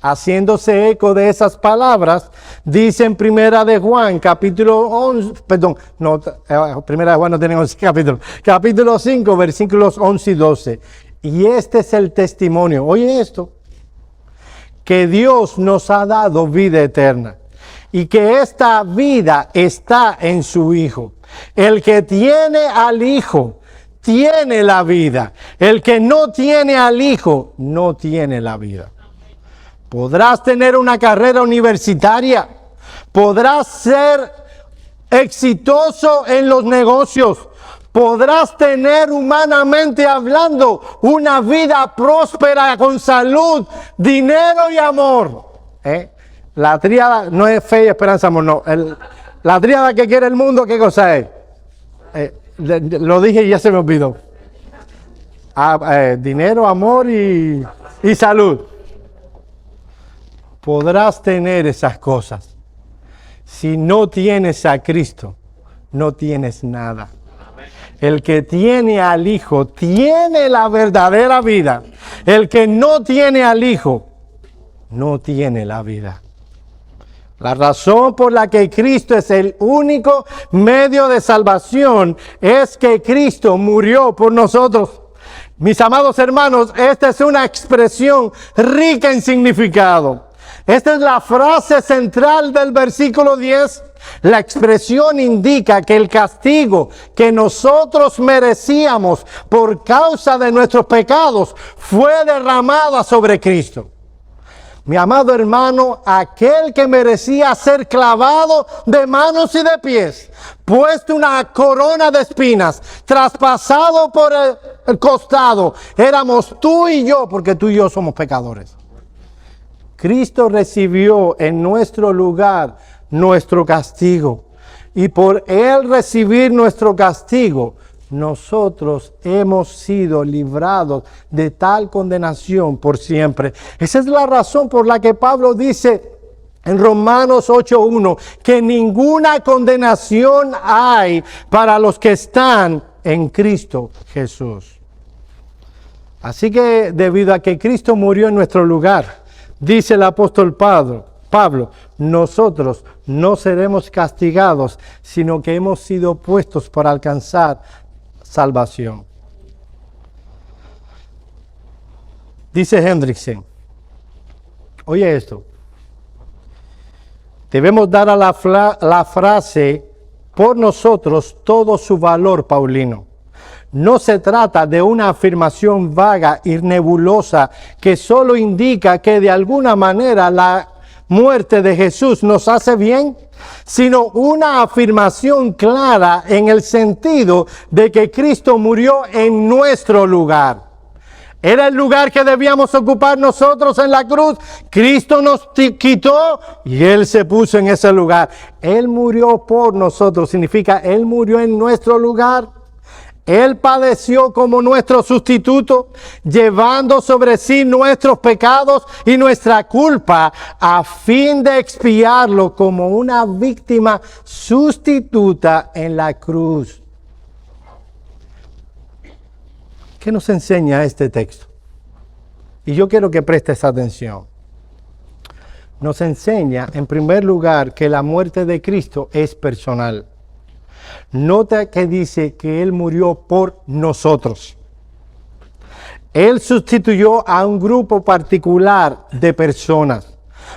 haciéndose eco de esas palabras, dice en Primera de Juan, capítulo 11, Primera de Juan no tiene 11 capítulos, capítulo 5, versículos 11 y 12. Y este es el testimonio, oye esto, que Dios nos ha dado vida eterna y que esta vida está en su Hijo. El que tiene al Hijo tiene la vida. El que no tiene al Hijo, no tiene la vida. Podrás tener una carrera universitaria, podrás ser exitoso en los negocios, podrás tener humanamente hablando una vida próspera con salud, dinero y amor. La tríada no es fe y esperanza, amor, no. La tríada que quiere el mundo, ¿qué cosa es? Lo dije y ya se me olvidó. Dinero, amor y salud. Podrás tener esas cosas. Si no tienes a Cristo, no tienes nada. El que tiene al Hijo tiene la verdadera vida. El que no tiene al Hijo no tiene la vida. La razón por la que Cristo es el único medio de salvación es que Cristo murió por nosotros. Mis amados hermanos, esta es una expresión rica en significado. Esta es la frase central del versículo 10. La expresión indica que el castigo que nosotros merecíamos por causa de nuestros pecados fue derramado sobre Cristo. Mi amado hermano, aquel que merecía ser clavado de manos y de pies, puesto una corona de espinas, traspasado por el costado, éramos tú y yo, porque tú y yo somos pecadores. Cristo recibió en nuestro lugar nuestro castigo. Y por Él recibir nuestro castigo, nosotros hemos sido librados de tal condenación por siempre. Esa es la razón por la que Pablo dice en Romanos 8:1 que ninguna condenación hay para los que están en Cristo Jesús. Así que debido a que Cristo murió en nuestro lugar, dice el apóstol Pablo, nosotros no seremos castigados, sino que hemos sido puestos para alcanzar salvación. Dice Hendrickson, oye esto, debemos dar a la frase por nosotros todo su valor paulino. No se trata de una afirmación vaga y nebulosa que solo indica que de alguna manera la muerte de Jesús nos hace bien, sino una afirmación clara en el sentido de que Cristo murió en nuestro lugar. Era el lugar que debíamos ocupar nosotros en la cruz. Cristo nos quitó y Él se puso en ese lugar. Él murió por nosotros, significa Él murió en nuestro lugar. Él padeció como nuestro sustituto, llevando sobre sí nuestros pecados y nuestra culpa, a fin de expiarlo como una víctima sustituta en la cruz. ¿Qué nos enseña este texto? Y yo quiero que prestes atención. Nos enseña, en primer lugar, que la muerte de Cristo es personal. Nota que dice que Él murió por nosotros. Él sustituyó a un grupo particular de personas.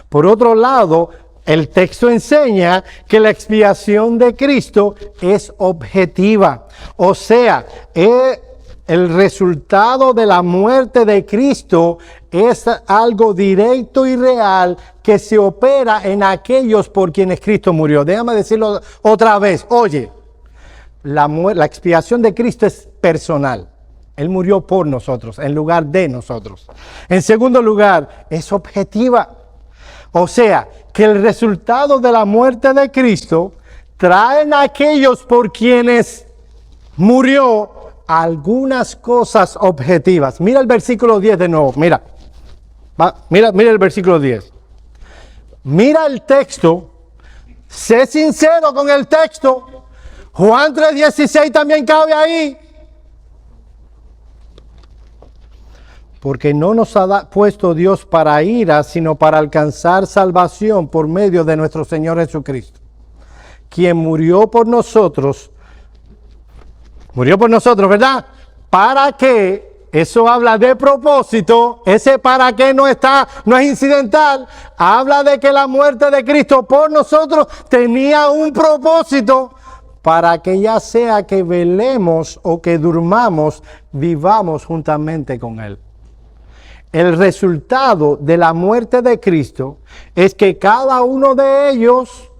Por otro lado, el texto enseña que la expiación de Cristo es objetiva. O sea, el resultado de la muerte de Cristo es algo directo y real que se opera en aquellos por quienes Cristo murió. Déjame decirlo otra vez. Oye, la expiación de Cristo es personal. Él murió por nosotros, en lugar de nosotros. En segundo lugar, es objetiva. O sea, que el resultado de la muerte de Cristo trae a aquellos por quienes murió algunas cosas objetivas. Mira el versículo 10 de nuevo, mira el versículo 10. Mira el texto, sé sincero con el texto. Juan 3:16 también cabe ahí. Porque no nos ha puesto Dios para ira, sino para alcanzar salvación por medio de nuestro Señor Jesucristo, quien murió por nosotros, ¿verdad? ¿Para qué? Eso habla de propósito. Ese para qué no es incidental. Habla de que la muerte de Cristo por nosotros tenía un propósito. para que ya sea que velemos o que durmamos, vivamos juntamente con Él. El resultado de la muerte de Cristo es que cada uno de ellos,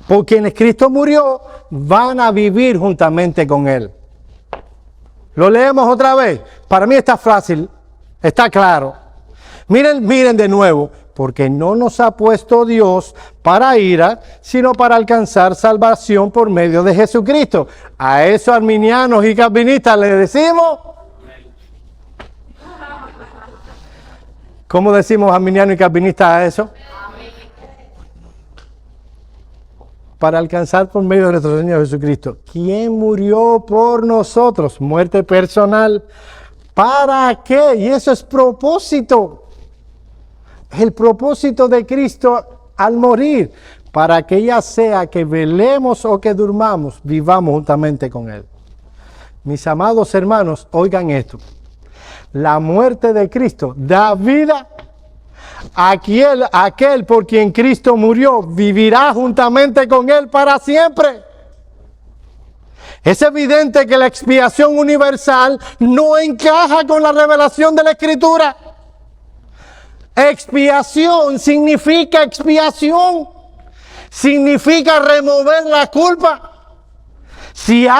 por quienes Cristo murió, van a vivir juntamente con Él. Lo leemos otra vez. Para mí está fácil, está claro. Miren de nuevo, porque no nos ha puesto Dios para ira, sino para alcanzar salvación por medio de Jesucristo. A esos arminianos y calvinistas les decimos, ¿cómo decimos arminiano y calvinista a eso? Para alcanzar por medio de nuestro Señor Jesucristo, quien murió por nosotros, muerte personal. ¿Para qué? Y eso es propósito. El propósito de Cristo al morir, para que ya sea que velemos o que durmamos, vivamos juntamente con Él. Mis amados hermanos, oigan esto. La muerte de Cristo da vida. Aquel por quien Cristo murió vivirá juntamente con Él para siempre. Es evidente que la expiación universal no encaja con la revelación de la Escritura. Expiación significa expiación, significa remover la culpa. Si en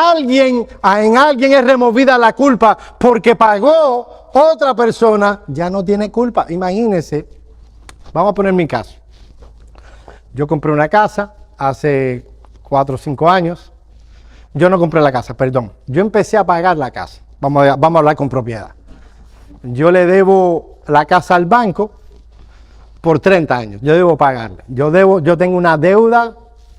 alguien es removida la culpa porque pagó, otra persona ya no tiene culpa. Imagínense, vamos a poner mi caso. Yo compré una casa hace 4 o 5 años. Yo no compré la casa, perdón. Yo empecé a pagar la casa. Vamos a hablar con propiedad. Yo le debo la casa al banco por 30 años. Yo debo pagarle. Yo tengo una deuda,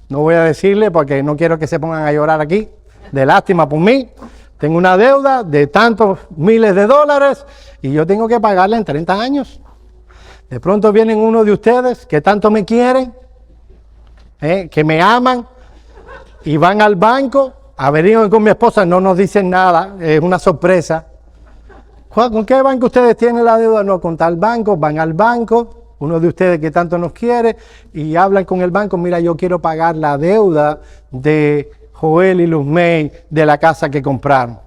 no voy a decirle porque no quiero que se pongan a llorar aquí, de lástima por mí. Tengo una deuda de tantos miles de dólares y yo tengo que pagarle en 30 años. De pronto vienen uno de ustedes que tanto me quieren, que me aman, y van al banco, averiguan con mi esposa, no nos dicen nada, es una sorpresa. ¿Con qué banco ustedes tienen la deuda? No, con tal banco, van al banco, uno de ustedes que tanto nos quiere, y hablan con el banco, mira, yo quiero pagar la deuda de Joel y Luzmey de la casa que compraron.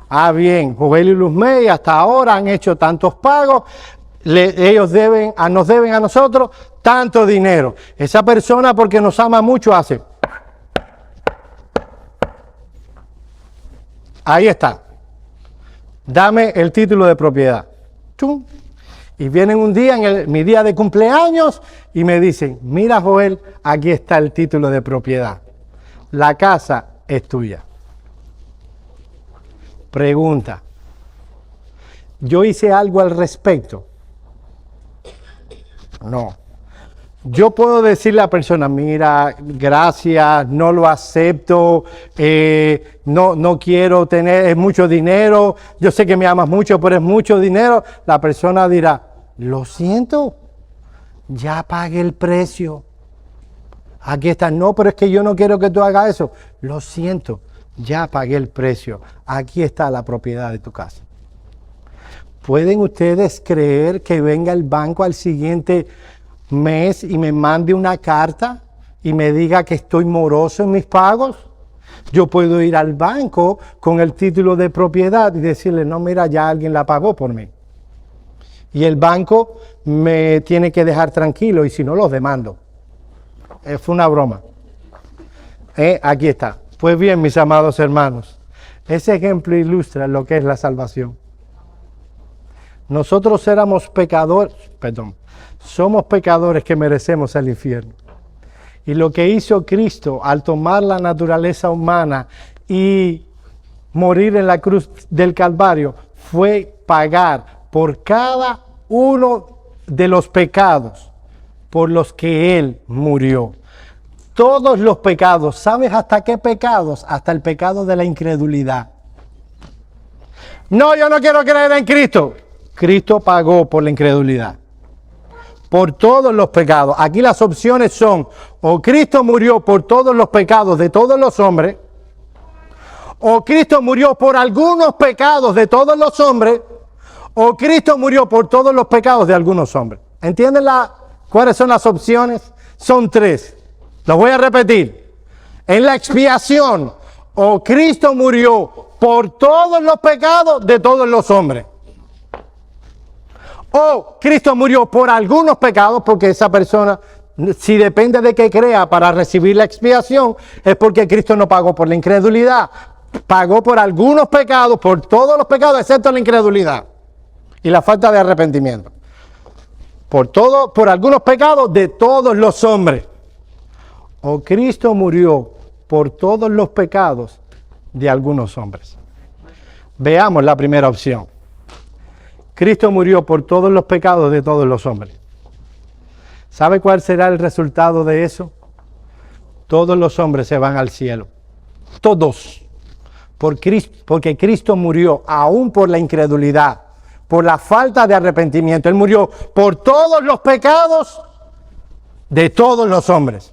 Ah, bien, Joel y Luzmey hasta ahora han hecho tantos pagos, ellos nos deben a nosotros tanto dinero. Esa persona, porque nos ama mucho, hace. Ahí está. Dame el título de propiedad. ¡Tum! Y vienen un día, mi día de cumpleaños, y me dicen, mira Joel, aquí está el título de propiedad. La casa es tuya. Pregunta. ¿Yo hice algo al respecto? No. Yo puedo decirle a la persona, mira, gracias, no lo acepto, no quiero tener, es mucho dinero, yo sé que me amas mucho, pero es mucho dinero. La persona dirá, lo siento, ya pagué el precio. Aquí está, no, pero es que yo no quiero que tú hagas eso. Lo siento, ya pagué el precio. Aquí está la propiedad de tu casa. ¿Pueden ustedes creer que venga el banco al siguiente mes y me mande una carta y me diga que estoy moroso en mis pagos? Yo puedo ir al banco con el título de propiedad y decirle, no, mira, ya alguien la pagó por mí. Y el banco me tiene que dejar tranquilo y si no, los demando. Fue una broma. Aquí está. Pues bien, mis amados hermanos, ese ejemplo ilustra lo que es la salvación. Nosotros somos pecadores que merecemos el infierno. Y lo que hizo Cristo al tomar la naturaleza humana y morir en la cruz del Calvario fue pagar por cada uno de los pecados por los que Él murió. Todos los pecados, ¿sabes hasta qué pecados? Hasta el pecado de la incredulidad. No, yo no quiero creer en Cristo. Cristo pagó por la incredulidad. Por todos los pecados. Aquí las opciones son, o Cristo murió por todos los pecados de todos los hombres, o Cristo murió por algunos pecados de todos los hombres, o Cristo murió por todos los pecados de algunos hombres. ¿Entienden cuáles son las opciones? Son 3. Los voy a repetir. En la expiación, o Cristo murió por todos los pecados de todos los hombres. O Cristo murió por algunos pecados, porque esa persona, si depende de que crea para recibir la expiación, es porque Cristo no pagó por la incredulidad. Pagó por algunos pecados, por todos los pecados, excepto la incredulidad y la falta de arrepentimiento. Por algunos pecados de todos los hombres. O Cristo murió por todos los pecados de algunos hombres. Veamos la primera opción. Cristo murió por todos los pecados de todos los hombres. ¿Sabe cuál será el resultado de eso? Todos los hombres se van al cielo. Todos. Porque Cristo murió aún por la incredulidad, por la falta de arrepentimiento. Él murió por todos los pecados de todos los hombres.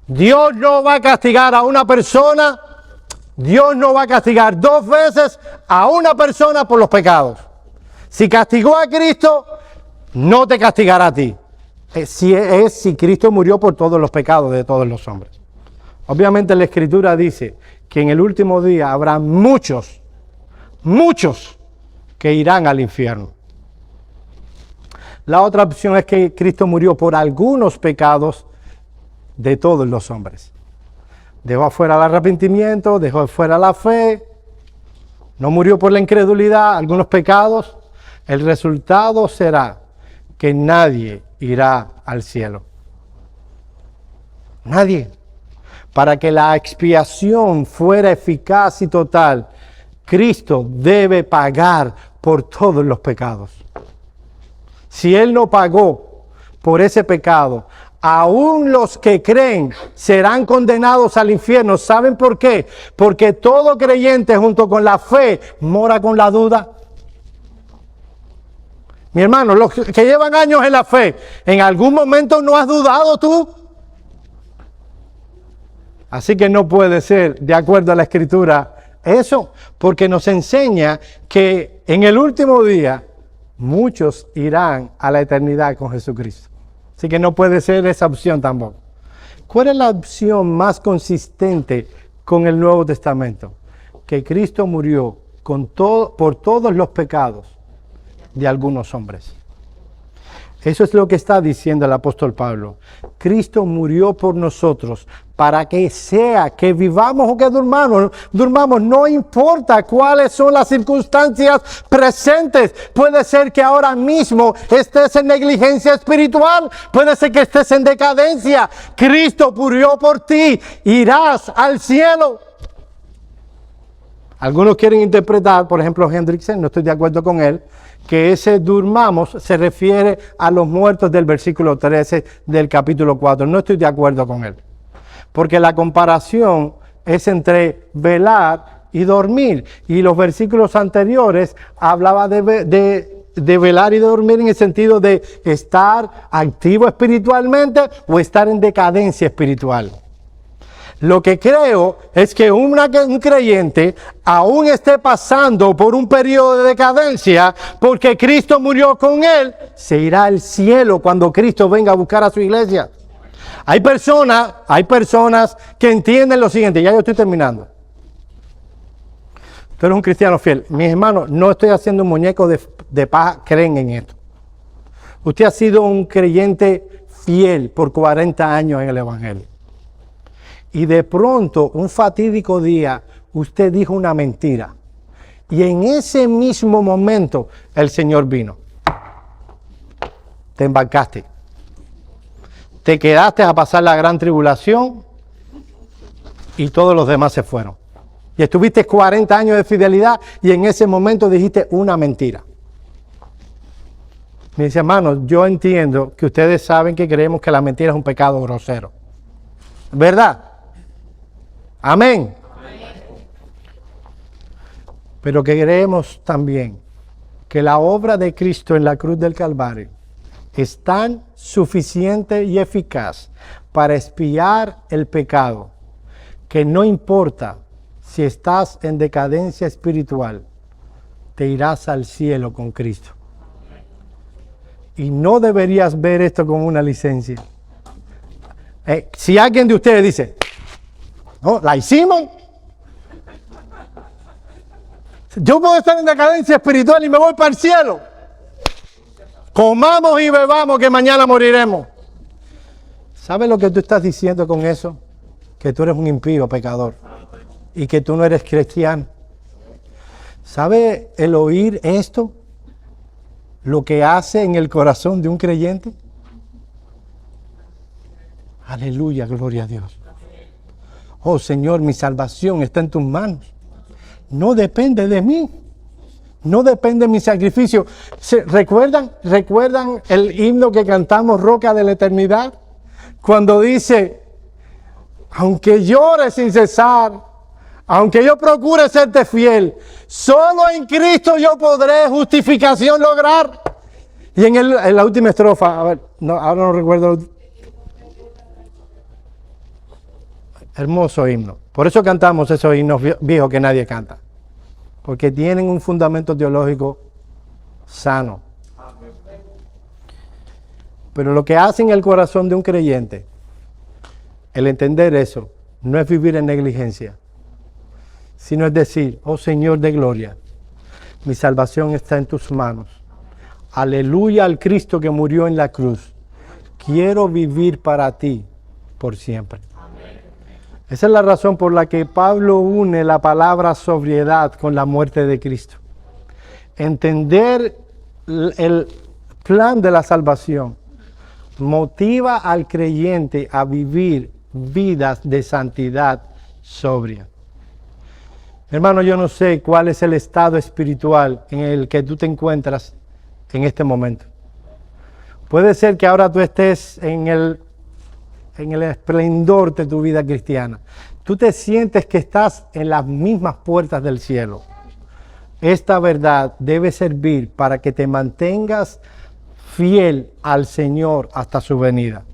Dios no va a castigar a una persona, Dios no va a castigar 2 veces a una persona por los pecados. Si castigó a Cristo, no te castigará a ti. Si Cristo murió por todos los pecados de todos los hombres. Obviamente la Escritura dice que en el último día habrá muchos que irán al infierno. La otra opción es que Cristo murió por algunos pecados de todos los hombres. Dejó afuera el arrepentimiento, dejó afuera la fe, no murió por la incredulidad, algunos pecados. El resultado será que nadie irá al cielo. Nadie. Para que la expiación fuera eficaz y total, Cristo debe pagar por todos los pecados. Si Él no pagó por ese pecado, aún los que creen serán condenados al infierno. ¿Saben por qué? Porque todo creyente junto con la fe mora con la duda. Mi hermano, los que llevan años en la fe, ¿en algún momento no has dudado tú? Así que no puede ser, de acuerdo a la Escritura, eso, porque nos enseña que en el último día muchos irán a la eternidad con Jesucristo. Así que no puede ser esa opción tampoco. ¿Cuál es la opción más consistente con el Nuevo Testamento? Que Cristo murió por todos los pecados de algunos hombres. Eso es lo que está diciendo el apóstol Pablo. Cristo murió por nosotros para que sea que vivamos o que durmamos, no importa cuáles son las circunstancias presentes. Puede ser que ahora mismo estés en negligencia espiritual, puede ser que estés en decadencia. Cristo murió por ti, irás al cielo. Algunos quieren interpretar, por ejemplo Hendrickson, no estoy de acuerdo con él, que ese durmamos se refiere a los muertos del versículo 13 del capítulo 4. No estoy de acuerdo con él. Porque la comparación es entre velar y dormir. Y los versículos anteriores hablaba de velar y dormir en el sentido de estar activo espiritualmente o estar en decadencia espiritual. Lo que creo es que un creyente aún esté pasando por un periodo de decadencia porque Cristo murió con él, se irá al cielo cuando Cristo venga a buscar a su iglesia. Hay personas que entienden lo siguiente, ya yo estoy terminando. Tú eres un cristiano fiel. Mis hermanos, no estoy haciendo un muñeco de paja, creen en esto. Usted ha sido un creyente fiel por 40 años en el Evangelio. Y de pronto, un fatídico día, usted dijo una mentira. Y en ese mismo momento, el Señor vino. Te embarcaste. Te quedaste a pasar la gran tribulación y todos los demás se fueron. Y estuviste 40 años de fidelidad y en ese momento dijiste una mentira. Mis hermanos, yo entiendo que ustedes saben que creemos que la mentira es un pecado grosero. ¿Verdad? Amén. Pero que creemos también que la obra de Cristo en la cruz del Calvario es tan suficiente y eficaz para expiar el pecado que no importa si estás en decadencia espiritual, te irás al cielo con Cristo. Y no deberías ver esto como una licencia. Si alguien de ustedes dice, no, la hicimos, Yo puedo estar en decadencia espiritual y me voy para el cielo. Comamos y bebamos que mañana moriremos. ¿Sabes lo que tú estás diciendo con eso? Que tú eres un impío pecador y que tú no eres cristiano. ¿Sabe el oír esto? Lo que hace en el corazón de un creyente. Aleluya, gloria a Dios. Oh Señor, mi salvación está en tus manos. No depende de mí. No depende de mi sacrificio. ¿Recuerdan el himno que cantamos, Roca de la Eternidad? Cuando dice, aunque llore sin cesar, aunque yo procure serte fiel, solo en Cristo yo podré justificación lograr. Y en la última estrofa, a ver, ahora no recuerdo. Hermoso himno. Por eso cantamos esos himnos viejos que nadie canta. Porque tienen un fundamento teológico sano. Pero lo que hace en el corazón de un creyente, el entender eso, no es vivir en negligencia, sino es decir, oh Señor de gloria, mi salvación está en tus manos. Aleluya al Cristo que murió en la cruz. Quiero vivir para ti por siempre. Esa es la razón por la que Pablo une la palabra sobriedad con la muerte de Cristo. Entender el plan de la salvación motiva al creyente a vivir vidas de santidad sobria. Hermano, yo no sé cuál es el estado espiritual en el que tú te encuentras en este momento. Puede ser que ahora tú estés en el esplendor de tu vida cristiana. Tú te sientes que estás en las mismas puertas del cielo. Esta verdad debe servir para que te mantengas fiel al Señor hasta su venida.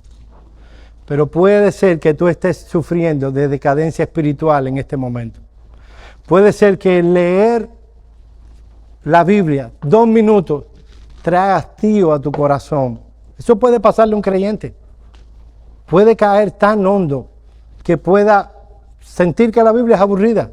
Pero puede ser que tú estés sufriendo de decadencia espiritual en este momento. Puede ser que leer la Biblia 2 minutos trae hastío a tu corazón. Eso puede pasarle a un creyente. Puede caer tan hondo que pueda sentir que la Biblia es aburrida.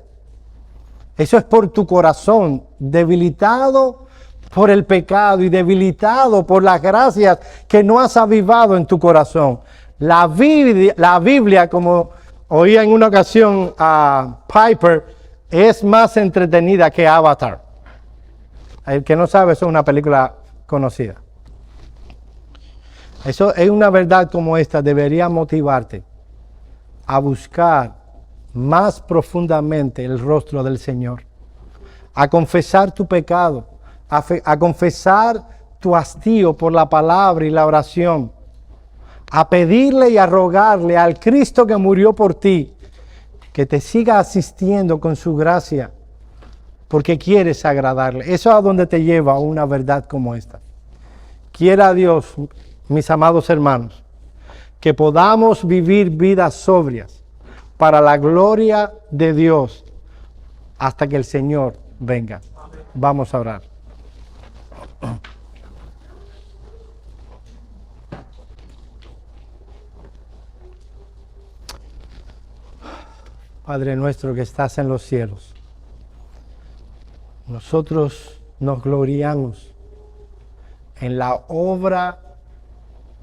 Eso es por tu corazón, debilitado por el pecado y debilitado por las gracias que no has avivado en tu corazón. La Biblia, como oía en una ocasión a Piper, es más entretenida que Avatar. El que no sabe, eso es una película conocida. Eso es una verdad como esta, debería motivarte a buscar más profundamente el rostro del Señor, a confesar tu pecado, a confesar tu hastío por la palabra y la oración, a pedirle y a rogarle al Cristo que murió por ti, que te siga asistiendo con su gracia, porque quieres agradarle. Eso es a donde te lleva una verdad como esta. Quiera Dios, mis amados hermanos, que podamos vivir vidas sobrias para la gloria de Dios hasta que el Señor venga. Vamos a orar. Padre nuestro que estás en los cielos, nosotros nos gloriamos en la obra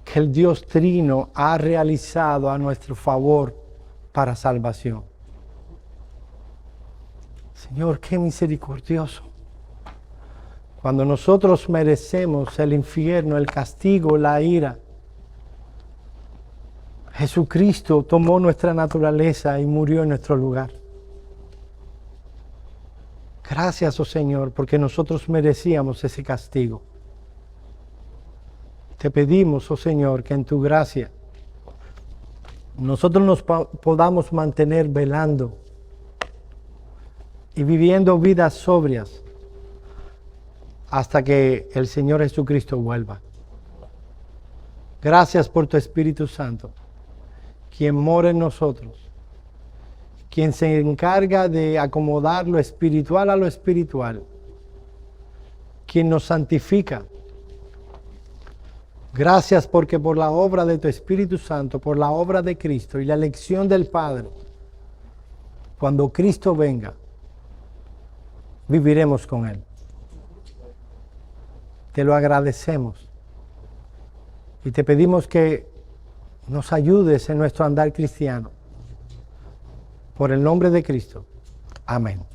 que el Dios Trino ha realizado a nuestro favor para salvación. Señor, qué misericordioso. Cuando nosotros merecemos el infierno, el castigo, la ira, Jesucristo tomó nuestra naturaleza y murió en nuestro lugar. Gracias, oh Señor, porque nosotros merecíamos ese castigo. Te pedimos, oh Señor, que en tu gracia nosotros nos podamos mantener velando y viviendo vidas sobrias hasta que el Señor Jesucristo vuelva. Gracias por tu Espíritu Santo, quien mora en nosotros, quien se encarga de acomodar lo espiritual a lo espiritual, quien nos santifica. Gracias porque por la obra de tu Espíritu Santo, por la obra de Cristo y la elección del Padre, cuando Cristo venga, viviremos con Él. Te lo agradecemos y te pedimos que nos ayudes en nuestro andar cristiano. Por el nombre de Cristo. Amén.